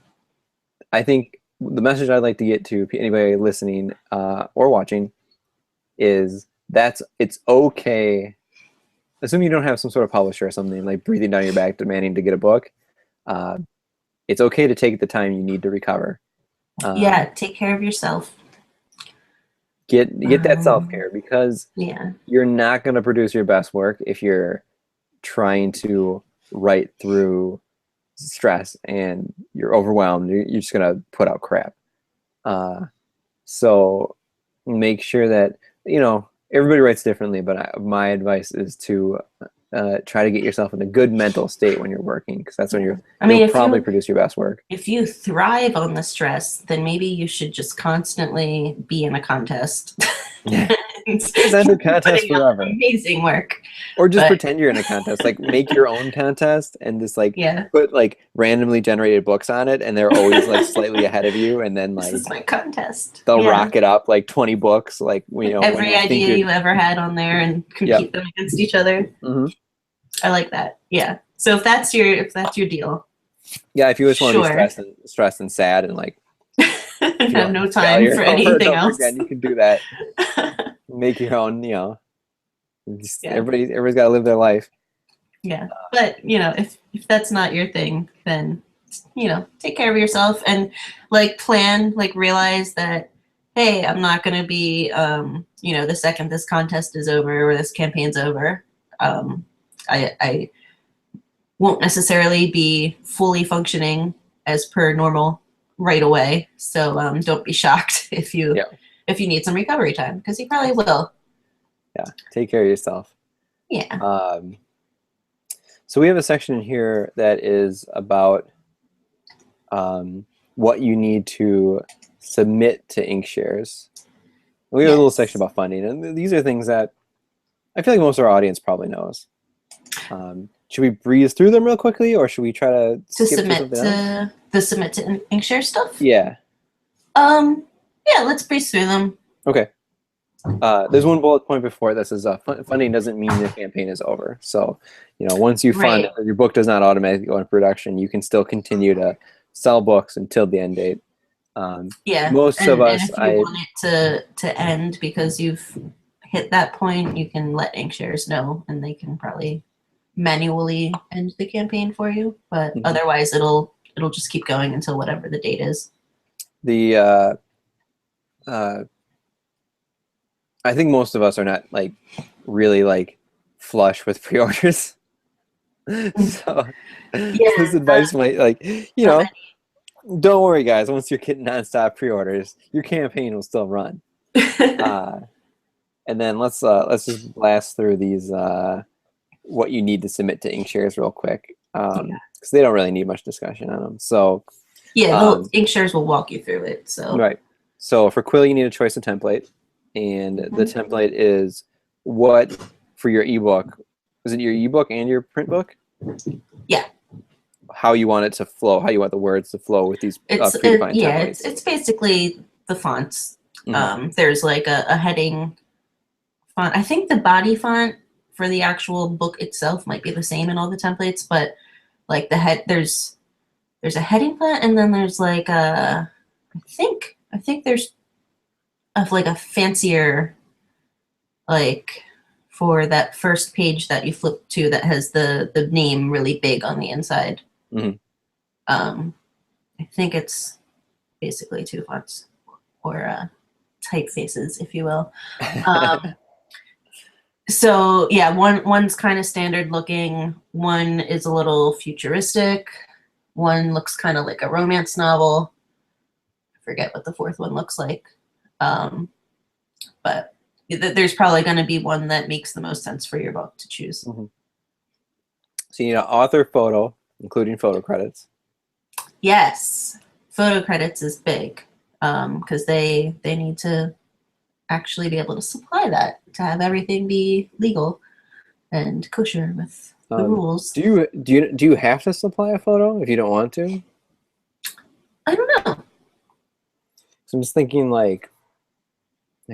B: I think the message I'd like to get to anybody listening or watching is that it's okay. Assuming you don't have some sort of publisher or something like breathing down your back demanding to get a book, it's okay to take the time you need to recover.
A: Take care of yourself.
B: Get that self-care, because you're not going to produce your best work if you're trying to write through stress and you're overwhelmed. You're just going to put out crap. So make sure that, everybody writes differently, but my advice is to try to get yourself in a good mental state when you're working, because that's when you'll probably produce your best work.
A: If you thrive on the stress, then maybe you should just constantly be in a contest.
B: Present a contest forever.
A: Amazing work.
B: Or just pretend you're in a contest. Like make your own contest and just put like randomly generated books on it, and they're always like slightly ahead of you, and then like
A: this is my contest.
B: They'll rock it up like 20 books, like
A: every idea you ever had on there, and compete them against each other.
B: Mm-hmm.
A: I like that. Yeah. So if that's your deal.
B: Yeah, if you just want to be stressed and sad and like
A: have no time for anything else.
B: Again, you can do that. Make your own, everybody's got to live their life.
A: Yeah. But, if that's not your thing, then, take care of yourself and plan, realize that, hey, I'm not going to be, the second this contest is over or this campaign's over, I won't necessarily be fully functioning as per normal right away. So don't be shocked if you need some recovery time, because you probably will.
B: Yeah, take care of yourself.
A: Yeah.
B: So we have a section in here that is about what you need to submit to Inkshares. We have a little section about funding, and these are things that I feel like most of our audience probably knows. Should we breeze through them real quickly, or should we try to
A: submit to Inkshares stuff?
B: Yeah.
A: Let's breeze through them.
B: Okay. There's one bullet point before that says funding doesn't mean the campaign is over. So, once you fund, your book does not automatically go into production. You can still continue to sell books until the end date. Most of us,
A: if you want it to end because you've hit that point, you can let Inkshares know, and they can probably manually end the campaign for you. But otherwise, it'll just keep going until whatever the date is.
B: I think most of us are not really flush with pre-orders. So this advice might don't worry, guys. Once you're getting nonstop pre-orders, your campaign will still run. And then let's just blast through these what you need to submit to Inkshares real quick, because they don't really need much discussion on them. So
A: Inkshares will walk you through it. So
B: right. So for Quill, you need a choice of template, and the template is what for your ebook. Is it your ebook and your print book?
A: Yeah.
B: How you want it to flow, how you want the words to flow with these predefined templates.
A: It's basically the fonts. There's like a heading font. I think the body font for the actual book itself might be the same in all the templates, but like there's a heading plant, and then there's like I think there's like a fancier, like for that first page that you flip to that has the name really big on the inside.
B: Mhm.
A: I think it's basically two fonts or typefaces, if you will. So yeah, one's kind of standard looking, one is a little futuristic, one looks kind of like a romance novel. I forget what the fourth one looks like. But there's probably going to be one that makes the most sense for your book to choose.
B: Mhm. So you need an author photo, including photo credits.
A: Yes, photo credits is big because they need to actually be able to supply that to have everything be legal and kosher with the rules.
B: Do you have to supply a photo if you don't want to?
A: I don't know.
B: So I'm just thinking like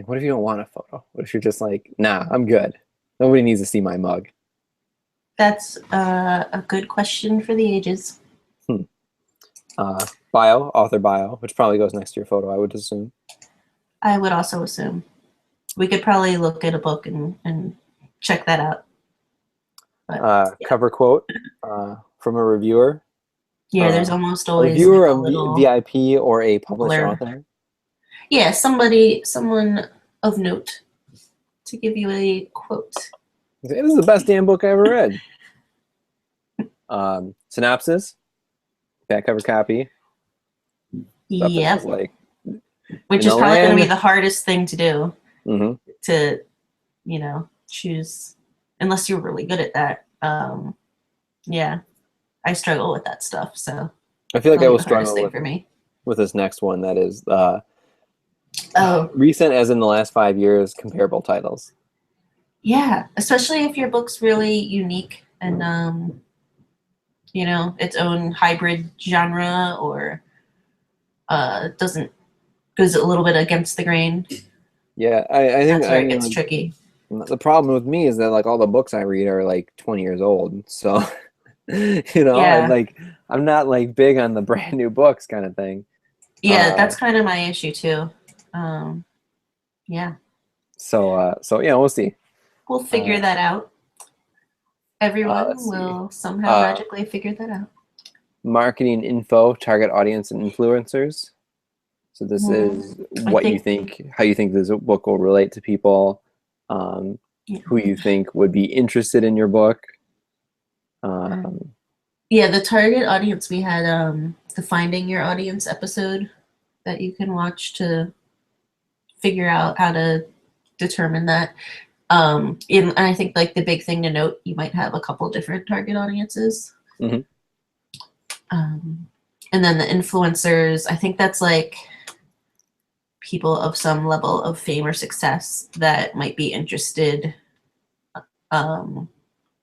B: what if you don't want a photo? What if you're just like, nah, I'm good. Nobody needs to see my mug.
A: That's a good question for the ages.
B: Bio, author bio, which probably goes next to your photo, I would assume.
A: I would also assume. We could probably look at a book and check that out. But, yeah.
B: Cover quote from a reviewer.
A: Yeah, there's almost always
B: a reviewer,
A: like a
B: a
A: little
B: VIP, or a published author.
A: Yeah, someone of note to give you a quote.
B: This is the best damn book I ever read. Synopsis, back cover copy.
A: Yeah,
B: like,
A: which is probably going to be the hardest thing to do.
B: Mm-hmm.
A: To, choose, unless you're really good at that. Yeah, I struggle with that stuff. So
B: I feel like I will struggle with this next one. That is recent, as in the last 5 years, comparable titles.
A: Yeah, especially if your book's really unique and its own hybrid genre or goes a little bit against the grain.
B: Yeah, I think
A: that's where it gets tricky.
B: The problem with me is that like all the books I read are like 20 years old, so
A: Yeah.
B: I'm not like big on the brand new books kind of thing.
A: Yeah, that's kind of my issue too. Yeah.
B: So yeah, we'll see.
A: We'll figure that out. Everyone will somehow magically figure that out.
B: Marketing info, target audience, and influencers. So this is what you think, how you think this book will relate to people, who you think would be interested in your book.
A: Yeah, the target audience, we had the Finding Your Audience episode that you can watch to figure out how to determine that. And I think like the big thing to note, you might have a couple different target audiences.
B: Mm-hmm.
A: And then the influencers, I think that's like people of some level of fame or success that might be interested in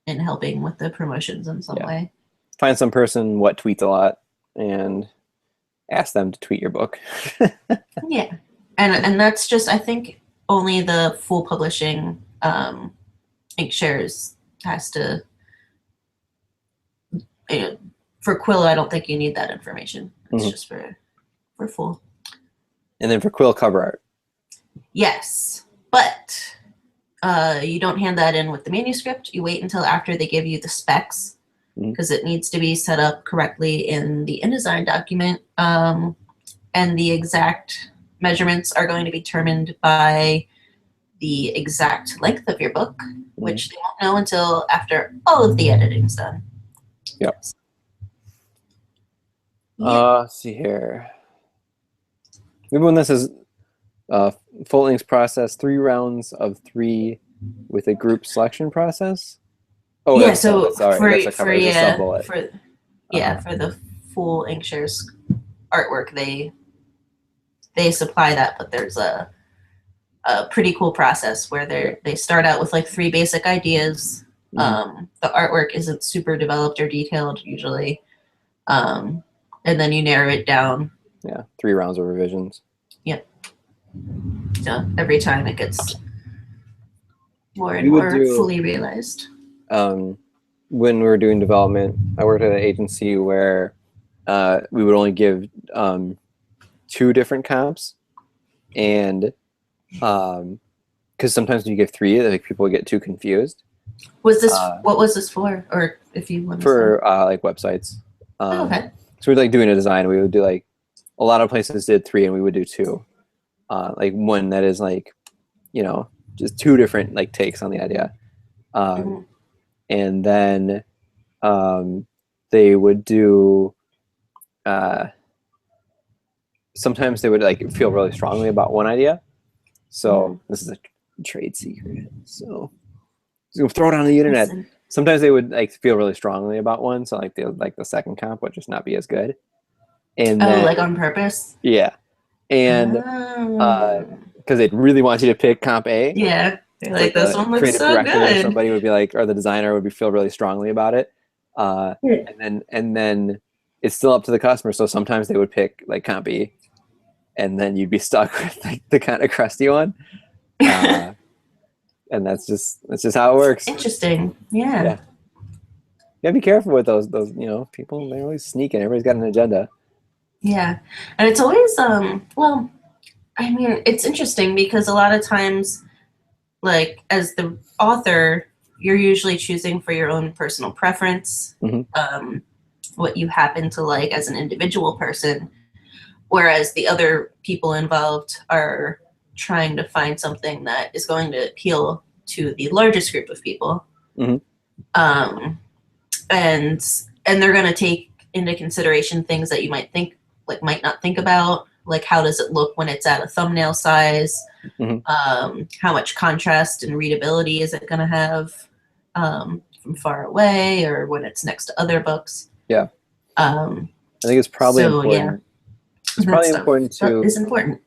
A: helping with the promotions in some way.
B: Find some person what tweets a lot and ask them to tweet your book.
A: Yeah. And that's just, I think, only the full publishing Drinkshares has to. For Quill, I don't think you need that information. It's just for full.
B: And then for Quill cover art.
A: Yes, but you don't hand that in with the manuscript. You wait until after they give you the specs, because it needs to be set up correctly in the InDesign document. And the exact measurements are going to be determined by the exact length of your book, which they won't know until after all of the editing's done.
B: Yep. Let's see here. Maybe when this is full inks process, 3 rounds of 3 with a group selection process. Oh yeah,
A: so for the full Drinkshares artwork, they supply that, but there's a pretty cool process where they start out with like 3 basic ideas. The artwork isn't super developed or detailed usually, and then you narrow it down.
B: Yeah, 3 rounds of revisions.
A: Yep. So every time it gets more and
B: we would
A: more
B: do
A: fully realized.
B: when we were doing development. I worked at an agency where we would only give 2 different comps, and because sometimes when you give 3, like people would get too confused.
A: Was this what was this for? Or if you want to
B: For like websites.
A: oh, okay.
B: So we're like doing a design. We would do like a lot of places did 3, and we would do 2. Like one that is like, just 2 different like takes on the idea. And then they would do. Sometimes they would like feel really strongly about one idea. So this is a trade secret. So throw it on the internet.
A: Listen.
B: Sometimes they would like feel really strongly about one, so like the second comp would just not be as good. And then,
A: like on purpose.
B: Yeah, and because they'd really want you to pick comp A.
A: Yeah, like this one looks
B: creative
A: so
B: director
A: good.
B: or somebody would be like, or the designer would feel really strongly about it. And then it's still up to the customer. So sometimes they would pick like comp B, and then you'd be stuck with like the kind of crusty one. And that's just how it works.
A: Interesting. Yeah.
B: You gotta be careful with those people. They're always sneaking. Everybody's got an agenda.
A: Yeah, and it's always well, I mean, it's interesting because a lot of times, like as the author, you're usually choosing for your own personal preference, what you happen to like as an individual person, whereas the other people involved are trying to find something that is going to appeal to the largest group of people. And they're going to take into consideration things that you might not think about, like how does it look when it's at a thumbnail size, how much contrast and readability is it going to have from far away or when it's next to other books. I
B: think it's probably important. It's probably important to
A: is important.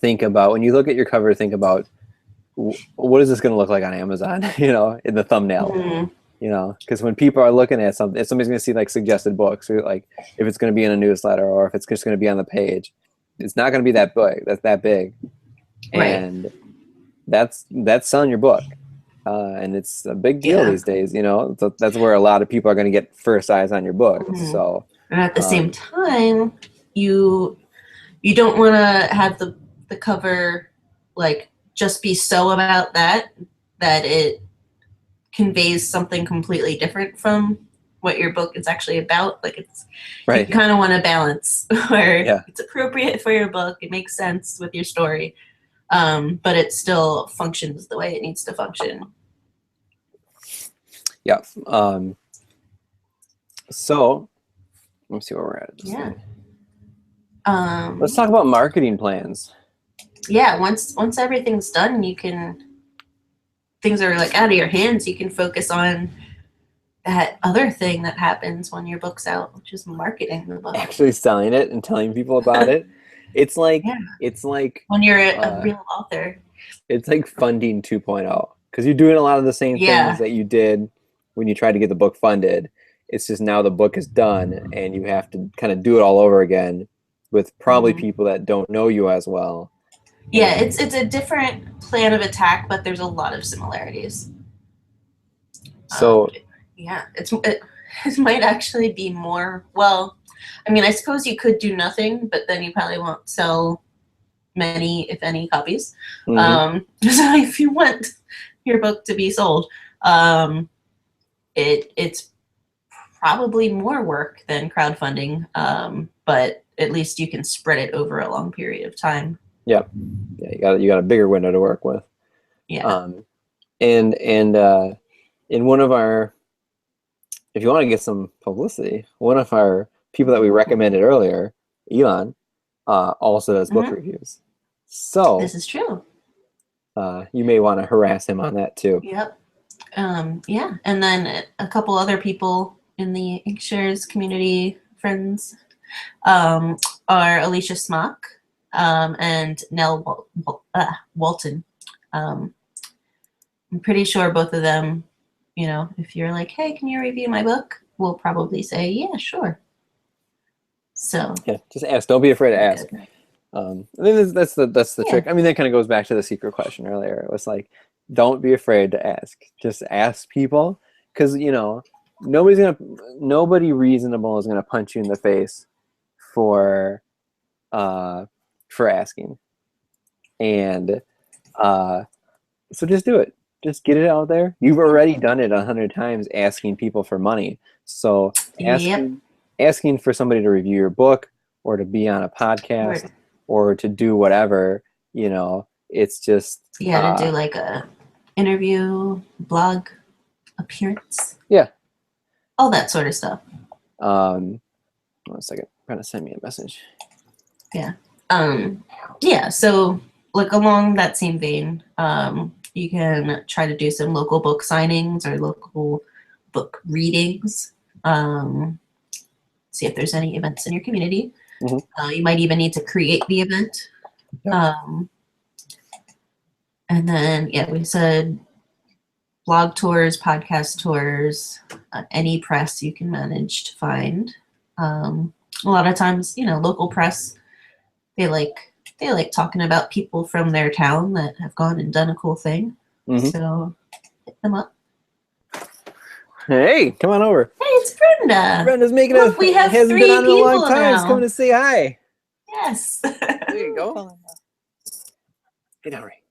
B: Think about when you look at your cover. Think about what is this going to look like on Amazon? In the thumbnail. Because when people are looking at something, if somebody's going to see like suggested books, or like if it's going to be in a newsletter, or if it's just going to be on the page, it's not going to be that big. That's that big, and that's selling your book, and it's a big deal these days. So that's where a lot of people are going to get first eyes on your book. So,
A: and at the same time, you don't want to have the cover like just be so about that it conveys something completely different from what your book is actually about. Like it's you kind of want to balance where it's appropriate for your book, it makes sense with your story, but it still functions the way it needs to function.
B: So let's see where we're at. Let's talk about marketing plans.
A: Once everything's done, things are like out of your hands, you can focus on that other thing that happens when your book's out, which is marketing the book.
B: Actually selling it and telling people about it. It's like
A: when you're a real author.
B: It's like funding 2.0, because you're doing a lot of the same things that you did when you tried to get the book funded. It's just now the book is done and you have to kind of do it all over again with probably people that don't know you as well.
A: Yeah, it's a different plan of attack, but there's a lot of similarities.
B: So
A: it might actually be more, well, I mean, I suppose you could do nothing, but then you probably won't sell many, if any, copies. So if you want your book to be sold, it's probably more work than crowdfunding, but at least you can spread it over a long period of time.
B: You got a bigger window to work with. And in one of our, if you want to get some publicity, one of our people that we recommended earlier, Elon, also does book reviews. So
A: this is true.
B: You may want to harass him on that too.
A: And then a couple other people in the Drinkshares community, friends, are Alicia Smock and Nell Walton. I'm pretty sure both of them, if you're like, hey, can you review my book? We'll probably say, yeah, sure. So
B: just ask. Don't be afraid to ask. I think that's the
A: Yeah.
B: trick. I mean, that kind of goes back to the secret question earlier. It was like, don't be afraid to ask. Just ask people, because nobody reasonable is gonna punch you in the face for asking, and so just do it. Just get it out there. You've already done it 100 times asking people for money. So
A: Yep.
B: asking for somebody to review your book or to be on a podcast
A: Right.
B: or to do whatever, it's just
A: Yeah, to do like a interview, blog appearance.
B: Yeah.
A: All that sort of stuff.
B: 1 second. Trying to send me a message.
A: Yeah. So like along that same vein, you can try to do some local book signings or local book readings. See if there's any events in your community.
B: Mm-hmm.
A: You might even need to create the event.
B: Yep.
A: And then, we said blog tours, podcast tours, any press you can manage to find. A lot of times, local press, they like talking about people from their town that have gone and done a cool thing.
B: Mm-hmm.
A: So hit them up.
B: Hey, come on over.
A: Hey, it's Brenda.
B: Brenda's making
A: Look, we have
B: hasn't
A: 3
B: been on in a long
A: people
B: time.
A: now.
B: He's coming to say hi.
A: Yes.
B: There you go. Get down, Ray.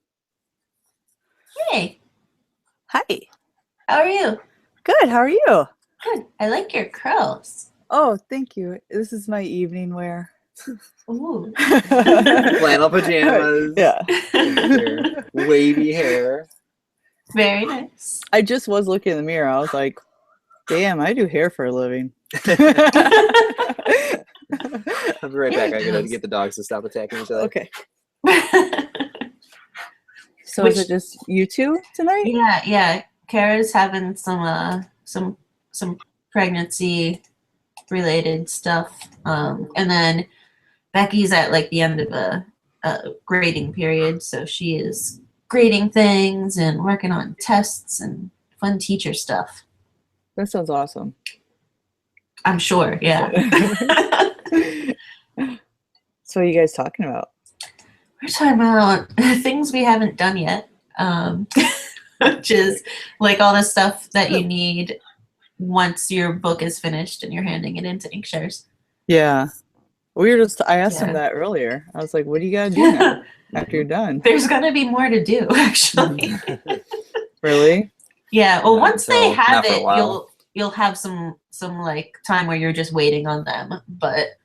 A: Hey,
C: Hi.
A: how are you?
C: Good. How are you?
A: Good. I like your curls.
C: Oh, thank you. This is my evening wear.
A: Ooh.
B: Flannel pajamas.
C: Yeah.
B: Their wavy hair.
A: Very nice.
C: I just was looking in the mirror. I was like, damn, I do hair for a living.
B: I'll be right back. I gotta get the dogs to stop attacking each other.
C: Okay. So is it just you two tonight?
A: Yeah. Kara's having some pregnancy related stuff. And then Becky's at like the end of a grading period, so she is grading things and working on tests and fun teacher stuff.
C: That sounds awesome.
A: I'm sure, yeah.
C: So what are you guys talking about?
A: We're talking about things we haven't done yet, which is like all the stuff that you need once your book is finished and you're handing it into Inkshares.
C: Yeah. I asked him that earlier. I was like, what do you got to do now after you're done?
A: There's going to be more to do, actually.
C: Really?
A: Yeah. Well, once they
B: Not
A: have
B: for a
A: it,
B: while.
A: you'll have some like time where you're just waiting on them. But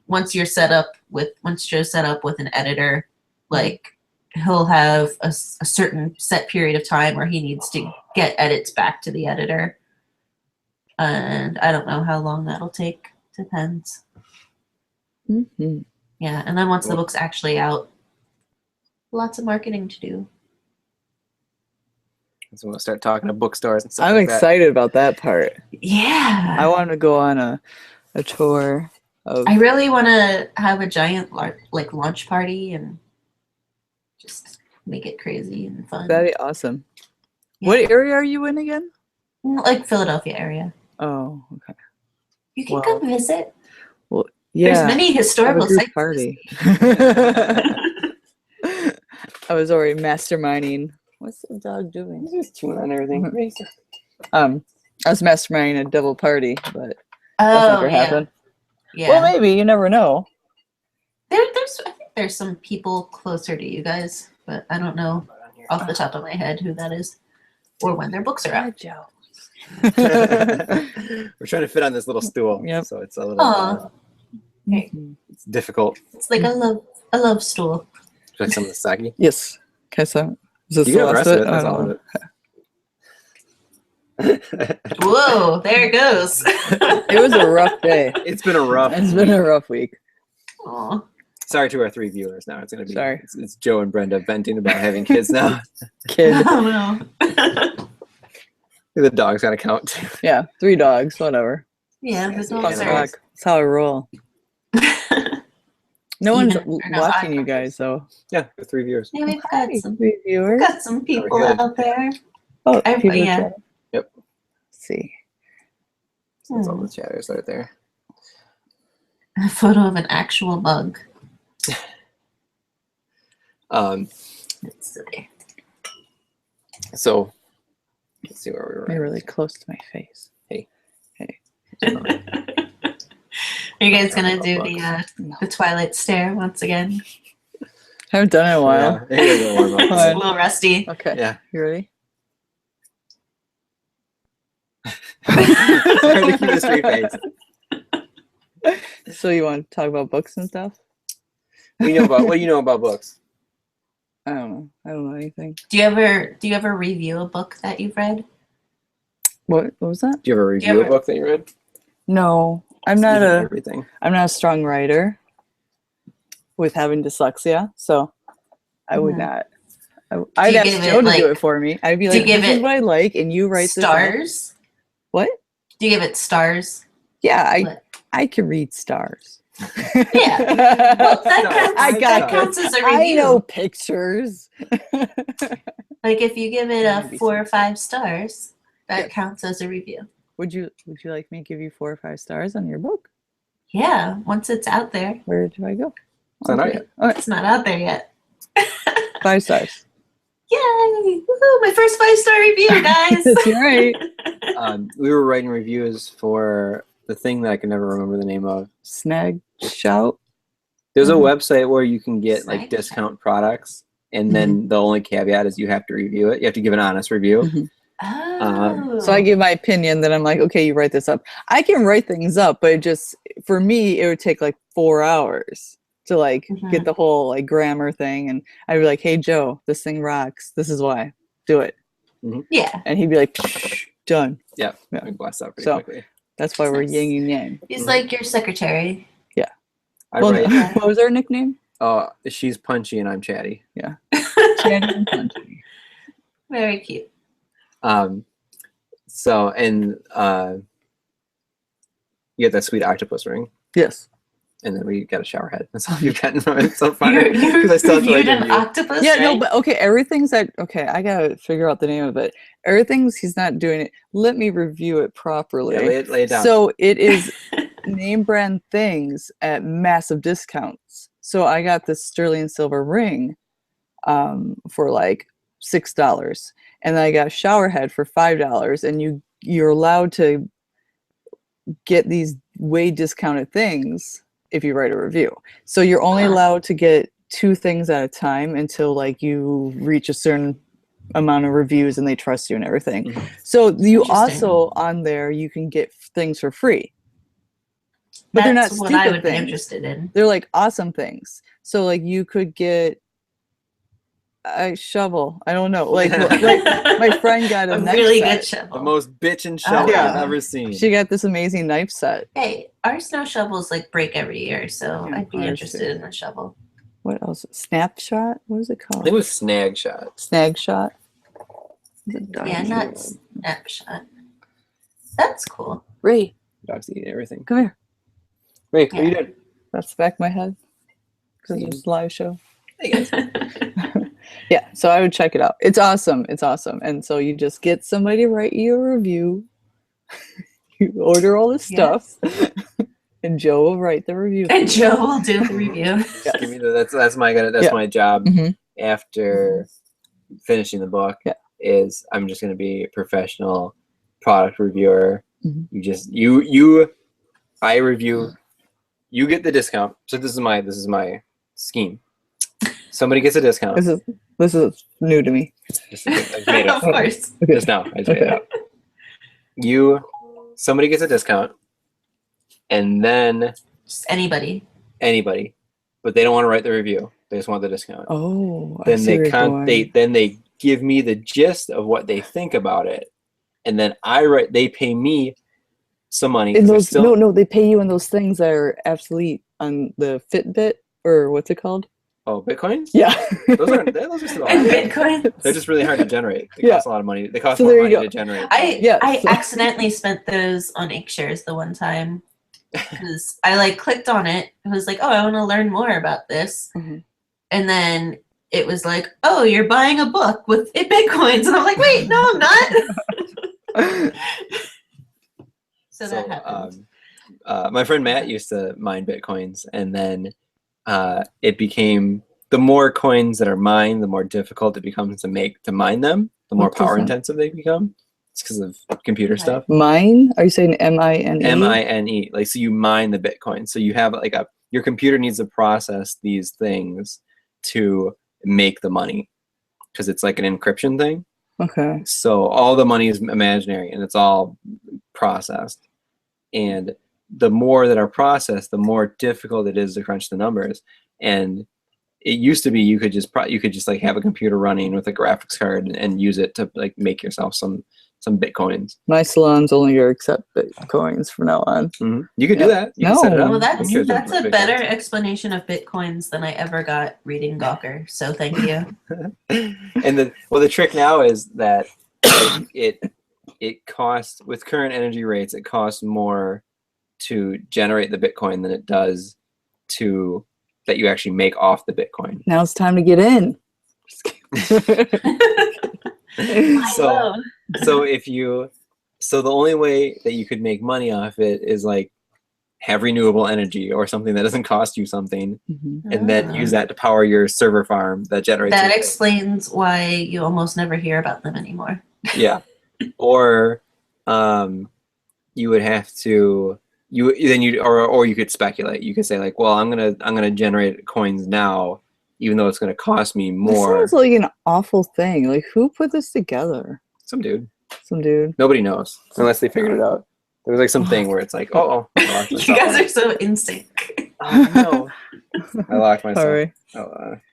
A: once you're set up with an editor, like he'll have a certain set period of time where he needs to get edits back to the editor. And I don't know how long that'll take. Depends.
C: Mm-hmm.
A: Yeah. And then once the book's actually out, lots of marketing to do.
B: So we'll start talking to bookstores and stuff.
C: I'm
B: like
C: excited about that part.
A: Yeah.
C: I want to go on a tour of.
A: I really want to have a giant launch party and just make it crazy and fun.
C: That'd be awesome.
A: Yeah.
C: What area are you in again?
A: Like Philadelphia area.
C: Oh, okay.
A: You can come visit.
C: Well, yeah.
A: There's many historical
C: have a group
A: sites.
C: party. I was already masterminding. What's the dog doing?
B: He's just chewing on everything.
C: I was masterminding a double party, but
A: Oh,
C: that's never happened.
A: Yeah.
C: Well, maybe you never know.
A: I think there's some people closer to you guys, but I don't know off the top of my head who that is or when their books are out.
C: Joe.
B: We're trying to fit on this little stool.
C: Yep.
B: So it's a little it's difficult.
A: It's like a love stool.
B: Should I some of the sake?
C: Yes. Okay, so is this
B: You
C: the
B: get the
C: last
B: rest of
C: bit?
B: it. That's
C: I
B: all
C: don't
B: of
C: know.
B: it.
A: Whoa, there it goes.
C: It was a rough day.
B: It's been a rough.
C: It's been a rough week.
A: Aw.
B: Sorry to our 3 viewers. Now it's gonna be.
C: Sorry.
B: It's Joe and Brenda venting about having kids now.
C: Kid.
A: Oh no.
B: The dog's got to count too.
C: Yeah, 3 dogs, whatever.
A: Yeah, the
B: Punk
A: dogs
B: rock.
A: are.
C: That's how I roll. No
A: Even
C: one's
A: if they're not
C: watching you
A: podcasts.
C: guys, though.
B: Yeah, the 3 viewers.
A: Yeah, we've
C: Hi,
A: got some
C: viewers.
A: people
B: good.
A: out there.
C: Oh,
A: I've-
C: people
A: yeah.
C: chat.
B: Yep.
C: Let's see.
B: That's all the chatters right there.
A: A photo of an actual mug. Let's see.
B: So let's see where we were.
C: You're really close to my face.
A: Are you guys gonna do
C: No.
A: the Twilight stare once again?
C: Haven't done it in a while.
B: Yeah, here we go, warm up.
A: It's
C: Fine.
A: a little rusty.
C: Okay.
B: Yeah.
C: You ready?
B: It's hard to keep a straight face.
C: So you want to talk about books and stuff?
B: What do you know about books?
C: I don't know. I don't know anything.
A: Do you ever review a book that you've read?
C: What was that?
B: Do you ever review a
A: ever-
B: book that you read?
C: No, I'm
B: You
C: not
B: do
C: a
B: everything.
C: I'm not a strong writer with having dyslexia, so I would
A: Mhm.
C: not. I'd
A: you
C: ask
A: give
C: Joe
A: it,
C: to do
A: like-
C: it for me. I'd be
A: do you
C: like,
A: give
C: "This is
A: it
C: what I like," and you write this out.
A: Stars?
C: What?
A: Do you give it stars?
C: Yeah,
A: What?
C: I can read stars.
A: Yeah. Well, that
B: No,
A: counts,
C: I got
A: that counts as a
C: I
A: review.
C: know pictures.
A: Like if you give it
C: Maybe
A: a 4 or
C: some.
A: 5 stars, that
C: Yeah.
A: counts as a review.
C: Would you like me to give you 4 or 5 stars on your book?
A: Yeah, once it's out there.
C: Where do I go?
B: It's not out yet.
C: Okay,
A: It's not out there yet.
C: 5 stars.
A: Yay! Woohoo! My first 5-star review, guys.
C: That's right.
B: We were writing reviews for the thing that I can never remember the name of.
C: Snag shout.
B: There's a
C: Mhm.
B: website where you can get like
A: Snag
B: discount products, and then the only caveat is you have to review it. You have to give an honest review.
C: Mhm.
A: Oh.
C: So I give my opinion, then I'm like, okay, you write this up. I can write things up, but it just for me, it would take like 4 hours to like get the whole like grammar thing, and I'd be like, hey Joe, this thing rocks. This is why. Do it.
A: Yeah.
C: And he'd be like, done.
B: Yeah,
C: Yeah.
B: we blast out pretty
C: So-
B: quickly.
C: That's why we're
A: Nice.
C: yin and yang.
A: He's like your secretary.
B: I
C: Well,
B: write.
C: what was our nickname?
B: She's punchy and I'm chatty.
C: Chatty and Punchy.
A: Very cute.
B: So and you get that sweet octopus ring,
C: Yes.
B: and then we got a shower head. That's all you've gotten from it so far.
A: You
B: Because I still have to write
A: reviewed
B: the
A: an
B: review.
A: octopus?
C: Yeah, no,
A: right?
C: but okay, everything's that okay, I gotta figure out the name of it. Everything's he's not doing it. Let me review it properly.
B: Yeah, lay it down.
C: So it is name brand things at massive discounts. So I got this sterling silver ring for like $6. And then I got a shower head for $5. And you're allowed to get these way discounted things if you write a review. So you're only
A: Huh.
C: allowed to get 2 things at a time until like you reach a certain amount of reviews and they trust you and everything.
B: Mhm.
C: So you
A: Interesting.
C: also on there you can get things for free. But they're not
A: That's what
C: stupid
A: I would be
C: things.
A: interested in.
C: They're like awesome things. So like you could get a shovel. I don't know. Like my friend got a
A: A
C: knife
A: really
C: set.
A: good
B: The
A: shovel.
B: most bitchin' shovel
C: Yeah.
B: I've ever seen.
C: She got this amazing knife set.
A: Hey, our snow shovels like break every year, so
C: Yeah,
A: I'd be
C: ours
A: interested
C: too.
A: in a shovel.
C: What else? Snapshot? What is it
B: I
C: called?
B: think it was Snag Shot.
C: Snag shot. Is it
A: Yeah,
C: dog?
A: not snapshot. That's cool.
C: Ray,
B: Dogs eating everything.
C: come here.
B: Ray, what are you
A: Yeah.
B: doing?
C: That's the back of my head. Because it's a live show.
B: Hey guys.
C: Yeah, so I would check it out. It's awesome. It's awesome. And so you just get somebody to write you a review. You order all the stuff. And Joe will write the review. for
A: And
C: you.
A: Joe will do the review.
C: Yes.
B: Give me that's my
C: Yeah.
B: my job
C: Mhm.
B: after finishing the book.
C: Yeah.
B: Is I'm just gonna be a professional product reviewer.
C: Mhm.
B: I review. You get the discount. So this is my scheme. Somebody gets a discount.
C: This is new to me.
B: Just, I just made it
A: Of
B: up.
A: course.
B: Just now. I just made it up. Somebody gets a discount, and then
A: Just anybody.
B: anybody, but they don't want to write the review. They just want the discount.
C: Oh, I
B: Then
C: see
B: they
C: where you're going.
B: then they give me the gist of what they think about it, and then they pay me some money.
C: And
B: 'Cause they're
C: those,
B: still,
C: no, they pay you in those things that are obsolete on the Fitbit or what's it called?
B: Oh, Bitcoins?
C: Yeah.
B: Those are still
A: And
B: hard.
A: Bitcoin.
B: They're just really hard to generate. They
C: Yeah.
B: cost a lot of money. They cost
C: So
B: more
C: there you
B: money
C: go.
B: to generate.
C: Yeah,
A: I
C: so-
A: accidentally spent those on Drinkshares the one time because I like clicked on it. It was like, oh, I want to learn more about this,
C: Mhm.
A: and then it was like, oh, you're buying a book with Bitcoins, and I'm like, wait, no, I'm not. So that happened.
B: My friend Matt used to mine Bitcoins, and then it became the more coins that are mined, the more difficult it becomes to mine them. The more
C: What does
B: power
C: that-
B: intensive they become. It's because of computer
A: Right.
B: stuff.
C: Mine? Are you saying M-I-N-E?
B: MINE. Like, so you mine the Bitcoin. So you have like your computer needs to process these things to make the money because it's like an encryption thing.
C: Okay.
B: So all the money is imaginary and it's all processed. And the more that are processed, the more difficult it is to crunch the numbers. And it used to be you could just like have a computer running with a graphics card and use it to like make yourself some Bitcoins.
C: My salon's only going to accept Bitcoins from now on.
B: Mm-hmm. You could do
C: Yep.
B: that. You can set it
C: No.
B: up.
A: Well,
B: You can
A: that's
B: do
A: a
B: Bitcoins.
A: better explanation of Bitcoins than I ever got reading Gawker. So thank you.
B: And the trick now is that it costs, with current energy rates, it costs more to generate the Bitcoin than it does to that you actually make off the Bitcoin.
C: Now it's time to get in. Just kidding.
B: So the only way that you could make money off it is like have renewable energy or something that doesn't cost you something,
C: Mhm.
B: and then use that to power your server farm that generates
A: That
B: it.
A: explains why you almost never hear about them anymore.
B: Yeah. Or you would have to or you could speculate. You could say like, well, I'm gonna generate coins now, even though it's gonna cost me
C: This
B: more.
C: sounds like an awful thing. Like, who put this together?
B: Some dude.
C: Some dude.
B: Nobody knows unless they figured it out. There was like something where it's like, I locked
A: You
B: myself.
A: guys are so in sync.
B: Oh, no. I locked myself.
C: Sorry.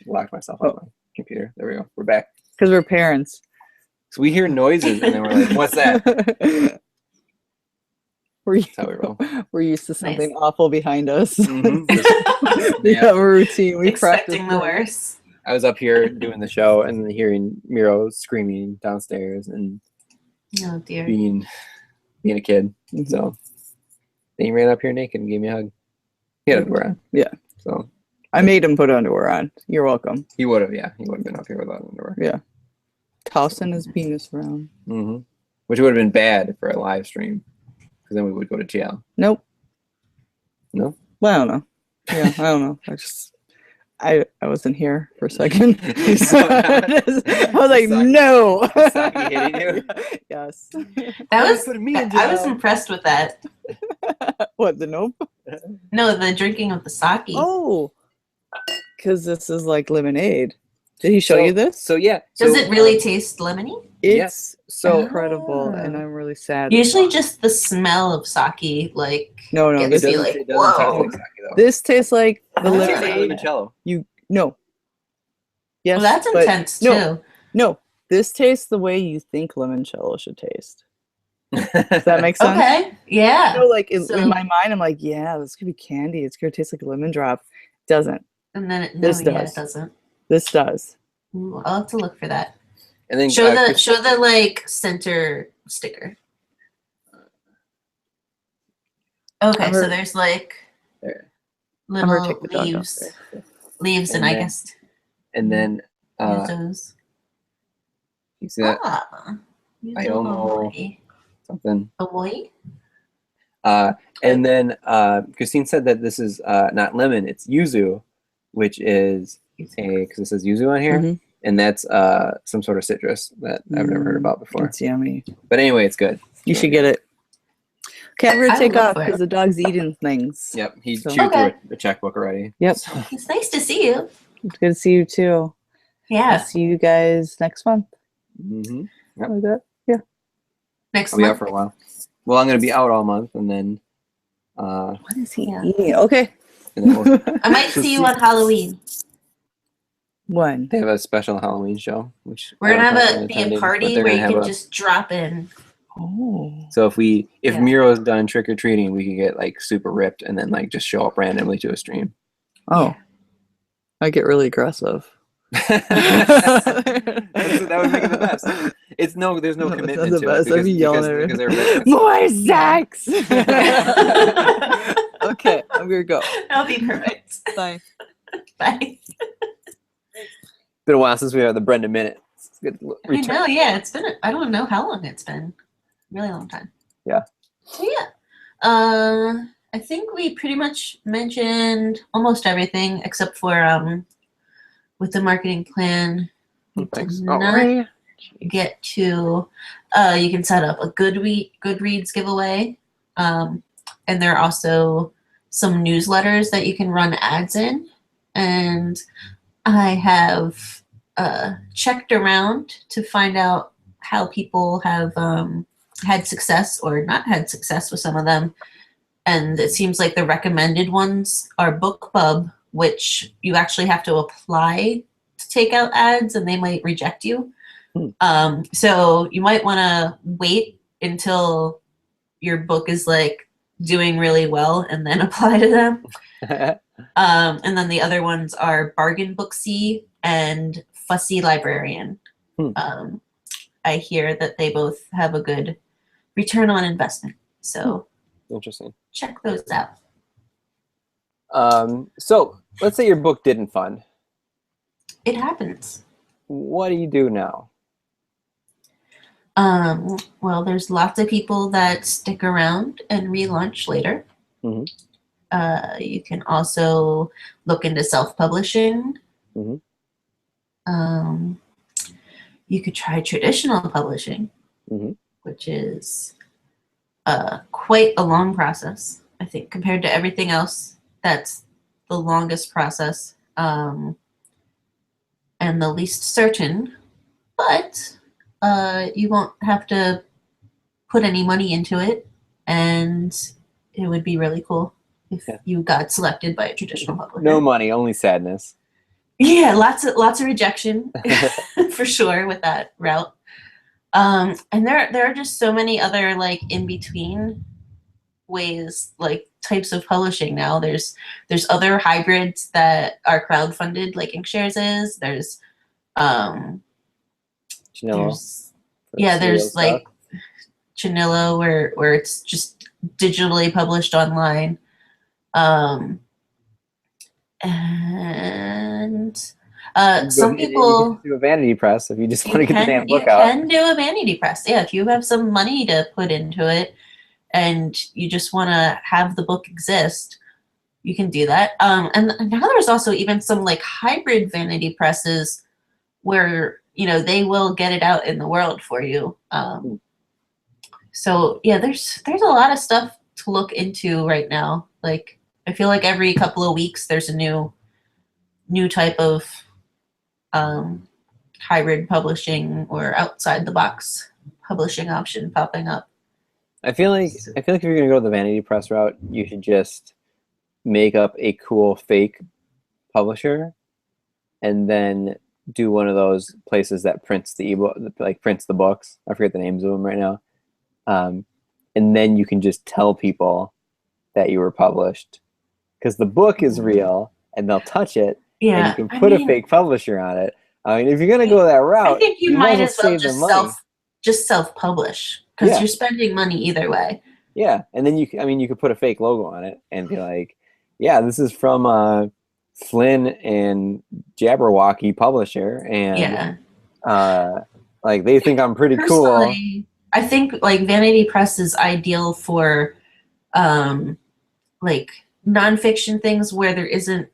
B: Locked myself on my computer. There we go. We're back.
C: Because we're parents.
B: So we hear noises and then we're like, what's that?
C: We're,
B: That's how we roll.
C: we're used to something
A: Nice.
C: awful behind us.
B: Mhm.
C: We
B: Yeah.
C: have a routine. We
A: Expecting the
C: practice.
A: worst.
B: I was up here doing the show and then hearing Miro screaming downstairs and
A: Oh dear.
B: being a kid.
C: Mhm.
B: So then he ran up here naked and gave me a hug. He had underwear on.
C: Yeah.
B: So
C: I made him put underwear on. You're welcome.
B: he would have, He would have been up here without underwear.
C: Tossing his penis around.
B: Mm-hmm. Which would have been bad for a live stream. Because then we would go to jail.
C: Nope.
B: No?
C: Well, I don't know. Yeah, I don't know. I wasn't here for a second.
B: You saw that?
C: I was like,
B: Saki-
C: no.
B: Saki hitting you?
C: Yes.
A: That was
B: putting me in
A: I was
B: jail.
A: impressed with that.
C: What, the nope?
A: No, the drinking of the sake.
C: Oh, because this is like lemonade. Did he show you this?
B: So yeah.
A: Does
B: so,
A: it really taste lemony?
C: It's
B: So
C: incredible, and
A: Ah.
C: I'm really sad.
A: Usually just the smell of sake, like
C: No,
B: it
A: gets
C: this
A: me
B: doesn't,
A: like,
B: it doesn't taste
A: whoa.
B: like sake though.
C: this tastes like the
A: Oh.
B: It tastes like
C: lemonade.
B: limoncello.
C: No. Yes,
A: Well, that's
C: but
A: intense
C: no.
A: too.
C: no. This tastes the way you think limoncello should taste. Does that make sense?
A: Okay. Yeah.
C: You know, like in
A: So-
C: my mind, I'm like, yeah, this could be candy. It's gonna taste like a lemon drop. Doesn't.
A: And then it,
C: This
A: no, yeah,
C: does.
A: it doesn't.
C: This does.
A: Ooh, I'll have to look for that.
B: And then
A: Show the
B: Christine-
A: show the like center sticker. Okay,
C: I'm
A: so
C: gonna-
A: there's like
B: there.
C: I'm gonna
A: little
C: take the dog
A: leaves,
C: downstairs.
A: leaves, and
B: And
A: I
B: then-
A: guess
B: And then
A: use those.
B: you see that
A: Ah, use
B: I
A: a
B: don't know.
A: Hawaii.
B: something.
A: Hawaii?
B: And then Christine said that this is not lemon, it's yuzu, which is because it says yuzu on here,
C: Mhm.
B: and that's some sort of citrus that I've never heard about before.
C: It's yummy.
B: But anyway, it's good.
C: You should get it. Okay, I'm
A: I
C: gonna
A: would
C: take
A: look
C: off
A: for it.
C: because the dog's eating things.
B: Yep, he
C: So-
B: chewed
A: Okay.
B: through a checkbook already.
C: Yep.
B: So,
A: It's nice to see you.
C: It's good to see you too. I'll
A: Yeah.
C: see you guys next month.
B: mhm. Yep.
C: Like that.
A: Next
B: I'll be out
A: month.
B: for a while. Well, I'm gonna be out all month, and then
C: What is he
A: Yeah.
C: eating? Okay.
B: and then we'll,
A: I might see you on Halloween.
C: When?
B: they have a special Halloween show, which
A: We're
B: I
A: gonna
B: don't plan
A: have
B: on
A: be
B: attending,
A: a
B: but
A: party
B: they're
A: where
B: gonna
A: you
B: have
A: can just drop in.
C: Oh.
B: So if
A: Yeah.
B: Miro's done trick or treating, we could get like super ripped and then like just show up randomly to a stream.
C: Oh.
A: Yeah.
C: I get really aggressive.
B: That would make it the best. There's no
C: That's
B: commitment
C: the
B: to
C: best.
B: it
C: I'd be yelling at
B: because
C: her.
B: they're rich.
C: More sex. Okay, I'm gonna go.
A: That'll be perfect.
C: Bye.
A: Bye.
B: Been a while since we had the Brenda Minute. It's good to
A: I
B: return.
A: know, yeah. It's been I don't know how long it's been. Really long time.
B: Yeah.
A: So yeah. I think we pretty much mentioned almost everything except for with the marketing plan. We did
B: Thanks.
A: not
B: Ray.
A: get to. You can set up a Goodreads giveaway, and there are also some newsletters that you can run ads in. And I have checked around to find out how people have had success or not had success with some of them. And it seems like the recommended ones are BookBub, which you actually have to apply to take out ads and they might reject you. So you might want to wait until your book is like doing really well and then apply to them. And then the other ones are Bargain Booksy and Fussy Librarian. I hear that they both have a good return on investment. So
B: Interesting.
A: check those out.
B: So let's say your book didn't fund.
A: It happens.
B: What do you do now?
A: Well, there's lots of people that stick around and relaunch later.
B: Mhm.
A: You can also look into self-publishing.
B: Mhm.
A: You could try traditional publishing,
B: Mhm.
A: which is quite a long process, I think, compared to everything else. That's the longest process and the least certain, but you won't have to put any money into it, and it would be really cool if you got selected by a traditional publisher.
B: No money, only sadness.
A: Yeah, lots of rejection for sure with that route. And there are just so many other like in between ways, like types of publishing now. There's other hybrids that are crowdfunded, like Drinkshares is. There's there's like Chanillo where it's just digitally published online. And some people
B: you can do a vanity press if you just want to get the damn book
A: you
B: out.
A: can do a vanity press. Yeah, if you have some money to put into it and you just want to have the book exist, you can do that. And now there's also even some like hybrid vanity presses where they will get it out in the world for you. So yeah, there's a lot of stuff to look into right now. Like I feel like every couple of weeks there's a new type of hybrid publishing or outside the box publishing option popping up.
B: I feel like if you're gonna go the vanity press route, you should just make up a cool fake publisher and then do one of those places that prints the ebook, like prints the books. I forget the names of them right now. And then you can just tell people that you were published because the book is real and they'll touch it.
A: Yeah,
B: and you can put a fake publisher on it. I mean, if you're gonna go that route,
A: I think you might as well
B: just
A: self-publish because you're spending money either way.
B: Yeah, and then you could put a fake logo on it and be like, yeah, this is from Flynn and Jabberwocky publisher, and like they think I'm pretty cool.
A: I think like Vanity Press is ideal for like nonfiction things where there isn't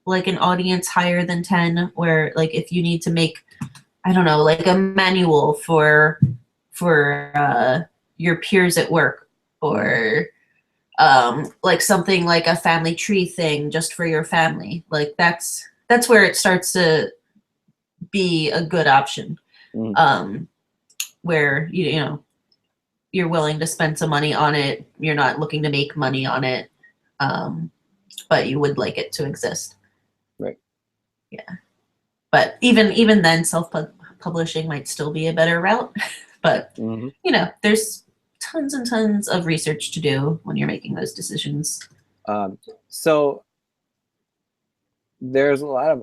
A: like an audience higher than 10, where like if you need to make, I don't know, like a manual for your peers at work, or like something like a family tree thing just for your family, like that's where it starts to be a good option. Where you're willing to spend some money on it, you're not looking to make money on it, but you would like it to exist.
B: Right.
A: Yeah. But even then, self-publishing might still be a better route. But there's tons and tons of research to do when you're making those decisions.
B: So there's a lot of,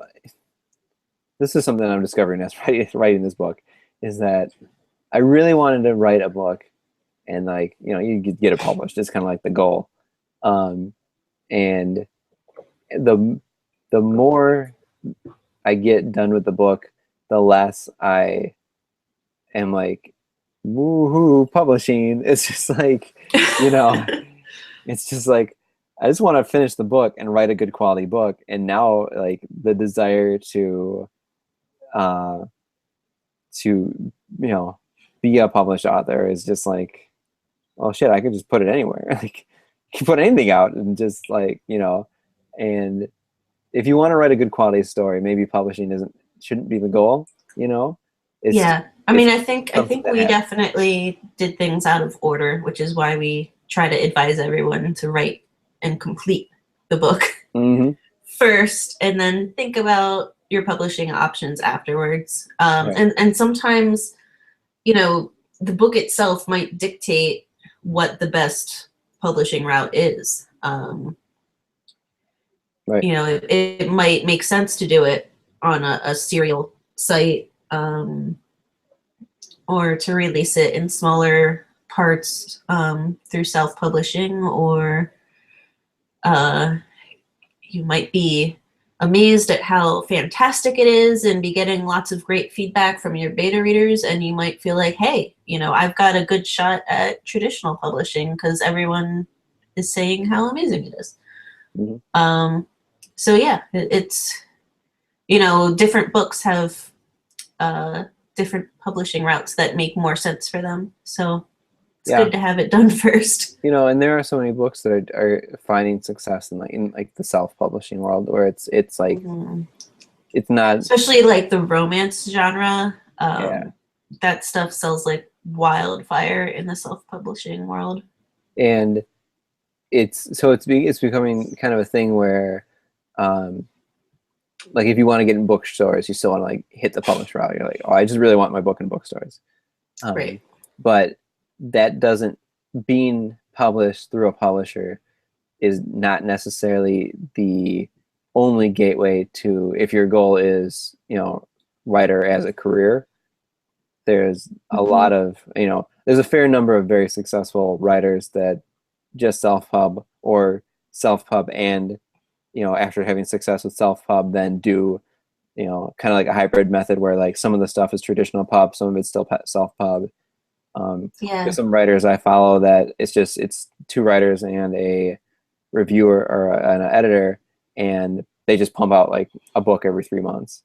B: this is something I'm discovering as writing this book, is that I really wanted to write a book and like, you could get it published. It's kind of like the goal. And the more I get done with the book, the less I am like, woohoo, publishing. It's just like, it's just like, I just want to finish the book and write a good quality book. And now, like, the desire to uh, be a published author is just like, well, shit, I could just put it anywhere. Like, you can put anything out and just like, and if you want to write a good quality story, maybe publishing shouldn't be the goal, It's
A: Yeah. I
B: it's
A: mean, I think we definitely did things out of order, which is why we try to advise everyone to write and complete the book
B: Mhm.
A: first, and then think about your publishing options afterwards.
B: Right.
A: And sometimes, the book itself might dictate what the best publishing route is.
B: Right.
A: It might make sense to do it on a serial site, or to release it in smaller parts through self-publishing, or you might be amazed at how fantastic it is and be getting lots of great feedback from your beta readers, and you might feel like, hey, I've got a good shot at traditional publishing because everyone is saying how amazing it is.
B: Mhm.
A: So yeah, it's different books have different publishing routes that make more sense for them, so it's good to have it done first.
B: And there are so many books that are finding success in the self-publishing world, where it's like it's not,
A: especially like the romance genre.
B: Yeah.
A: That stuff sells like wildfire in the self-publishing world.
B: And it's becoming kind of a thing where like, if you want to get in bookstores, you still want to like hit the publish route. You're like, oh, I just really want my book in bookstores.
A: Right.
B: But that doesn't being published through a publisher is not necessarily the only gateway to, if your goal is, writer as a career. There's a lot of, there's a fair number of very successful writers that just self-pub or self-pub and, after having success with self-pub, then do, kind of like a hybrid method where like some of the stuff is traditional pub, some of it's still self-pub. There's some writers I follow that it's two writers and a reviewer or an editor, and they just pump out like a book every 3 months,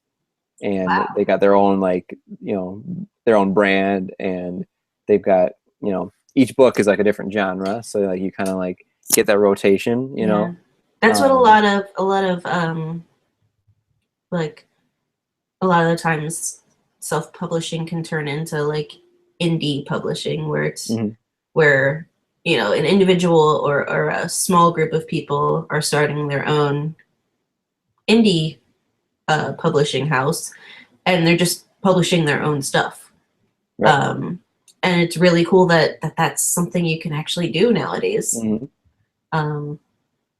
B: and they got their own their own brand, and they've got each book is like a different genre, so like you kind of like get that rotation.
A: That's what a lot of like a lot of the times self-publishing can turn into like indie publishing, where it's where an individual or a small group of people are starting their own indie publishing house, and they're just publishing their own stuff.
B: Right.
A: And it's really cool that that's something you can actually do nowadays.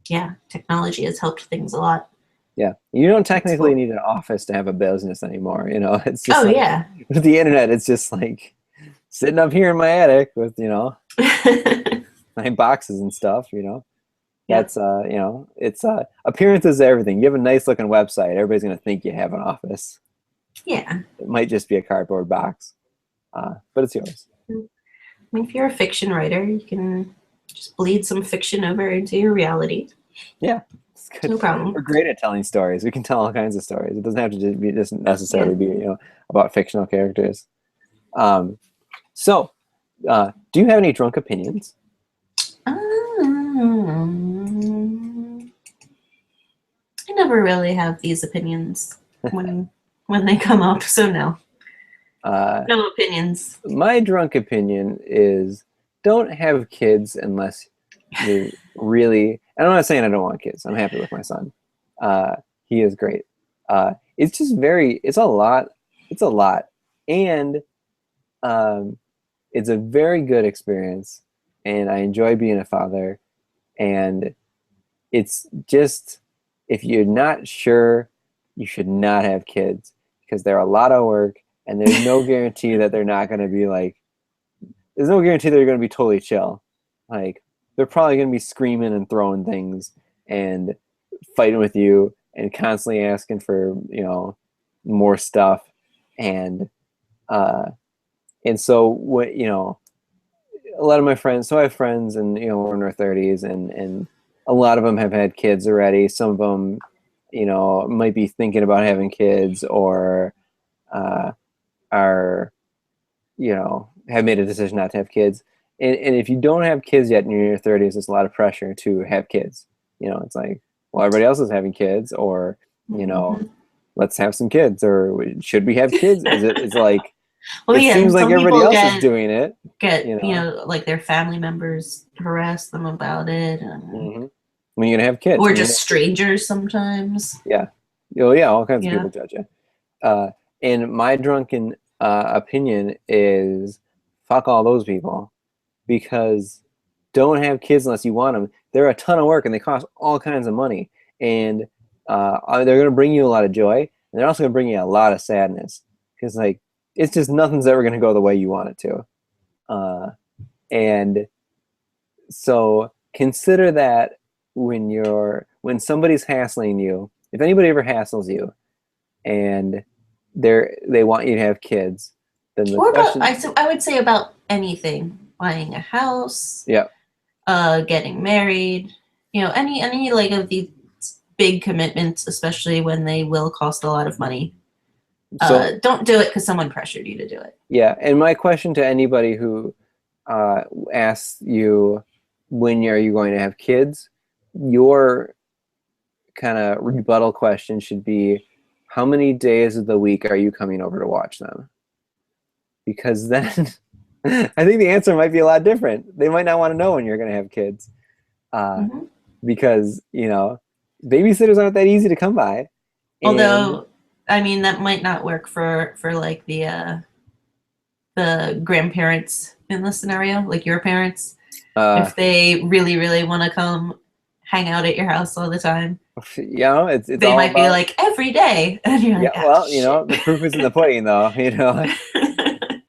A: Yeah, technology has helped things a lot.
B: Yeah, you don't technically need an office to have a business anymore. It's just with the internet, it's just like sitting up here in my attic with my boxes and stuff. That's it's appearances is everything. You have a nice looking website, everybody's gonna think you have an office.
A: Yeah,
B: it might just be a cardboard box, but it's yours.
A: I mean, if you're a fiction writer, you can just bleed some fiction over into your reality.
B: Yeah, it's good.
A: No problem.
B: We're great at telling stories. We can tell all kinds of stories. It doesn't have to just necessarily be about fictional characters. So, do you have any drunk opinions?
A: I never really have these opinions when they come up, so no. No opinions.
B: My drunk opinion is, don't have kids unless you really. I'm not saying I don't want kids. I'm happy with my son. He is great. It's just it's a lot. It's a lot. And it's a very good experience. And I enjoy being a father. And it's just, if you're not sure, you should not have kids, because they're a lot of work. And there's no guarantee that they're not going to be like, there's no guarantee they're going to be totally chill. Like, they're probably going to be screaming and throwing things and fighting with you and constantly asking for, more stuff. And so what, a lot of my friends, so I have friends and, we're in our 30s, and a lot of them have had kids already. Some of them, might be thinking about having kids, or are, have made a decision not to have kids. And if you don't have kids yet and you're in your 30s, there's a lot of pressure to have kids. It's like, well, everybody else is having kids, or, let's have some kids, or should we have kids? It's like,
A: well,
B: it seems like everybody else is doing it.
A: Like their family members harass them about it.
B: When you're going to have kids.
A: Or just strangers sometimes.
B: Yeah. Yeah, all kinds of people judge you. And my drunken opinion is fuck all those people, because don't have kids unless you want them. They're a ton of work and they cost all kinds of money. And they're going to bring you a lot of joy. And they're also going to bring you a lot of sadness, because like, it's just nothing's ever going to go the way you want it to. And so consider that when somebody's hassling you, if anybody ever hassles you and they want you to have kids, then the question,
A: I would say about anything, buying a house, getting married, any like of these big commitments, especially when they will cost a lot of money. So, don't do it because someone pressured you to do it.
B: Yeah, and my question to anybody who asks you, when are you going to have kids, your kind of rebuttal question should be, how many days of the week are you coming over to watch them? Because then I think the answer might be a lot different. They might not want to know when you're going to have kids, because babysitters aren't that easy to come by.
A: Although, I mean, that might not work for like the grandparents in this scenario, like your parents. If they really, really want to come hang out at your house all the time,
B: it's
A: they might be like every day. And you're like,
B: the proof is in the pudding, though.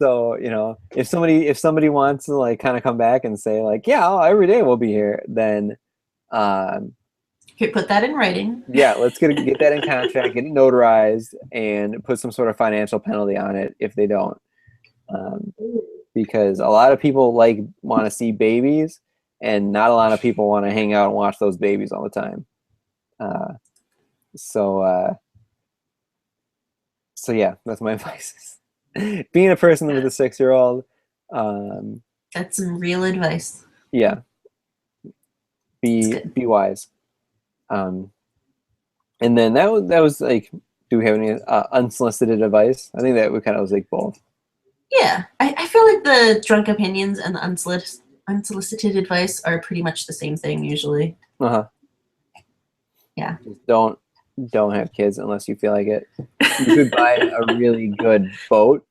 B: So if somebody wants to like kind of come back and say like, every day we'll be here, then
A: you put that in writing.
B: Yeah, let's get that in contract, get it notarized, and put some sort of financial penalty on it if they don't. Because a lot of people want to see babies, and not a lot of people want to hang out and watch those babies all the time. So yeah, that's my advice. Being a person with a 6-year-old.
A: That's some real advice.
B: Yeah. Be wise. And then that was like, do we have any unsolicited advice? I think that we kind of was like both.
A: Yeah, I feel like the drunk opinions and the unsolicited advice are pretty much the same thing usually. Yeah.
B: Just don't have kids unless you feel like it. You could buy a really good boat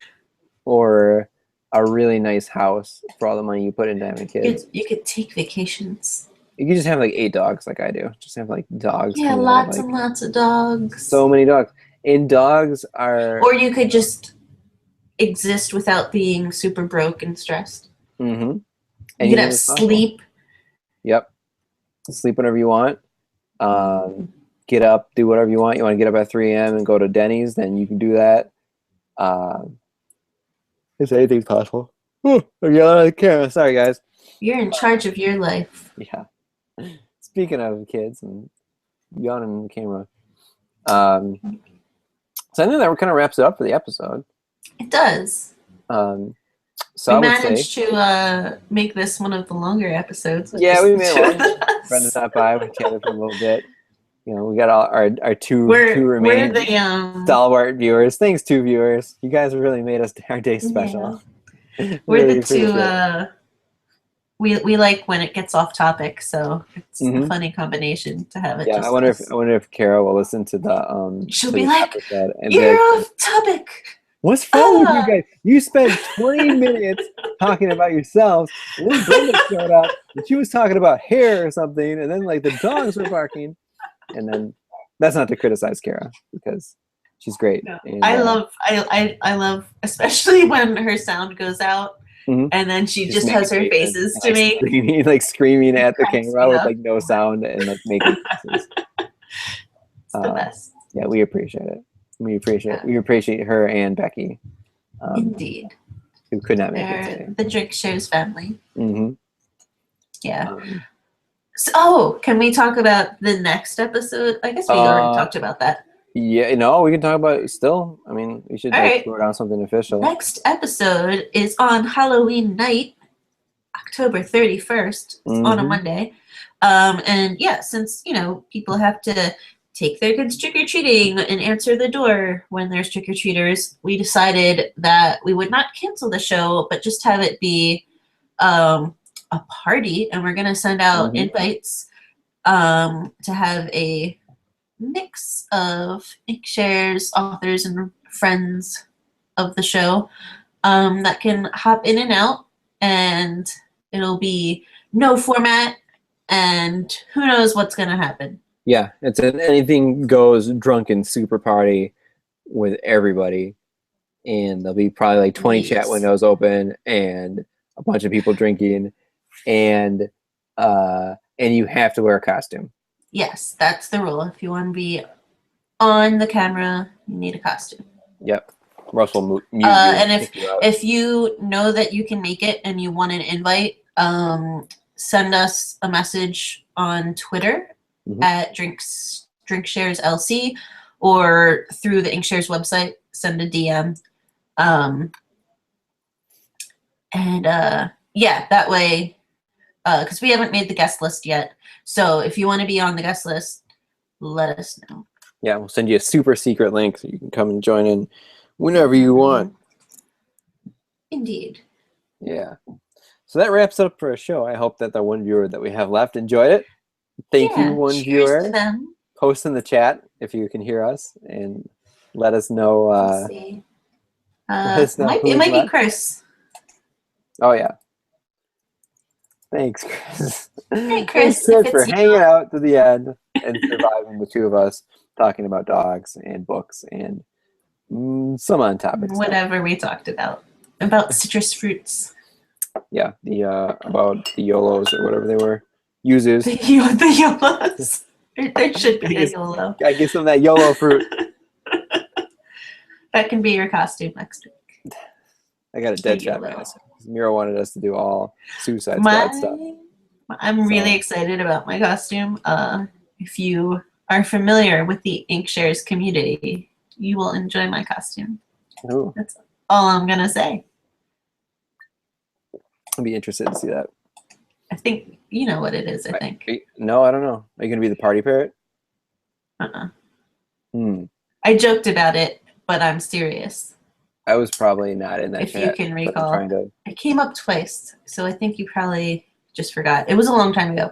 B: or a really nice house for all the money you put into having kids.
A: You could take vacations.
B: You could just have like 8 dogs like I do. Just have like dogs.
A: Yeah, lots and lots of dogs.
B: So many dogs. And dogs are...
A: Or you could just exist without being super broke and stressed.
B: Mm-hmm.
A: And you could have sleep.
B: Yep. Sleep whenever you want. Get up, do whatever you want. You want to get up at 3 a.m. and go to Denny's, then you can do that. If anything's possible. I'm yelling at the camera. Sorry, guys.
A: You're in charge of your life.
B: Yeah. Speaking of kids and yawning in the camera. So I think that kind of wraps it up for the episode.
A: It does.
B: So
A: we managed to make this one of the longer episodes.
B: Yeah, we made it. Brenda stopped by. We chatted for a little bit. We got all our two remaining stalwart viewers. Thanks, 2 viewers. You guys really made our day special.
A: Yeah. We're the 2. We like when it gets off topic, so it's a funny combination to have it.
B: Yeah, I wonder if Kara will listen to the.
A: She'll be like, "You're off topic."
B: What's wrong with you guys? You spent 20 minutes talking about yourselves, and then Brenda showed up, and she was talking about hair or something, and then like the dogs were barking, and then that's not to criticize Kara because she's great.
A: No.
B: And,
A: I love, especially when her sound goes out, and then she just has her faces to make,
B: screaming at the camera with like no sound and like making faces.
A: It's the best.
B: Yeah, we appreciate it. We appreciate her and Becky.
A: Indeed.
B: Who could not make it today.
A: The Drinkshares family.
B: Mm-hmm.
A: Yeah. So, can we talk about the next episode? I guess we already talked about that.
B: Yeah, no, we can talk about it still. I mean, we should
A: All
B: like
A: right.
B: throw down something official.
A: Next episode is on Halloween night, October 31st. It's on a Monday. And yeah, since, people have to take their kids trick-or-treating and answer the door when there's trick-or-treaters, we decided that we would not cancel the show, but just have it be a party. And we're going to send out invites to have a mix of Drinkshares, authors, and friends of the show that can hop in and out, and it'll be no format, and who knows what's going to happen.
B: Yeah, it's an anything goes drunken super party with everybody, and there'll be probably like 20 chat windows open and a bunch of people drinking, and you have to wear a costume.
A: Yes, that's the rule. If you want to be on the camera, you need a costume.
B: Yep. Russell mute you.
A: And if you know that you can make it and you want an invite, send us a message on Twitter at Drinkshares LC, or through the Drinkshares website, send a DM. Yeah, that way, because we haven't made the guest list yet. So if you want to be on the guest list, let us know.
B: Yeah, we'll send you a super secret link so you can come and join in whenever you want.
A: Indeed.
B: Yeah. So that wraps up for a show. I hope that the one viewer that we have left enjoyed it. Thank you, one viewer.
A: To them.
B: Post in the chat if you can hear us and let us know.
A: Let's see. It might be Chris.
B: Oh, yeah. Thanks, Chris.
A: Hey, Chris.
B: Thanks, Chris, for hanging out to the end and surviving the two of us talking about dogs and books and some on topics.
A: Whatever we talked about citrus fruits.
B: Yeah, about the YOLOs or whatever they were. Uses.
A: The YOLOs. There should be a YOLO.
B: I get some of that YOLO fruit.
A: That can be your costume next week.
B: I got a dead shot. Mira wanted us to do all Suicide Squad stuff.
A: I'm really excited about my costume. If you are familiar with the Drinkshares community, you will enjoy my costume.
B: Ooh.
A: That's all I'm going to say.
B: I'd be interested to see that.
A: I think you know what it is, I think.
B: No, I don't know. Are you going to be the party parrot?
A: I joked about it, but I'm serious.
B: I was probably not in that
A: if
B: chat.
A: You can recall. It came up twice, so I think you probably just forgot. It was a long time ago.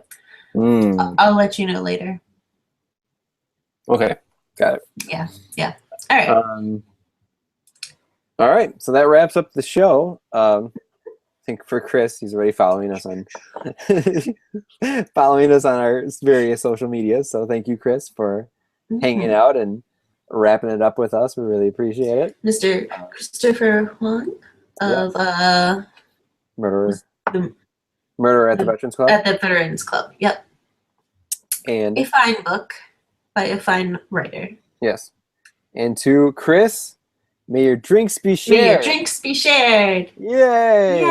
A: I'll let you know later.
B: Okay, got it.
A: Yeah. All right.
B: All right, so that wraps up the show. I think for Chris, he's already following us on our various social medias. So thank you, Chris, for hanging out and wrapping it up with us. We really appreciate it.
A: Mr. Christopher Huang of
B: Murderer at the Veterans Club.
A: At the Veterans Club, yep.
B: And
A: a fine book by a fine writer.
B: Yes. And to Chris, may your drinks be shared.
A: May your drinks be shared.
B: Yay!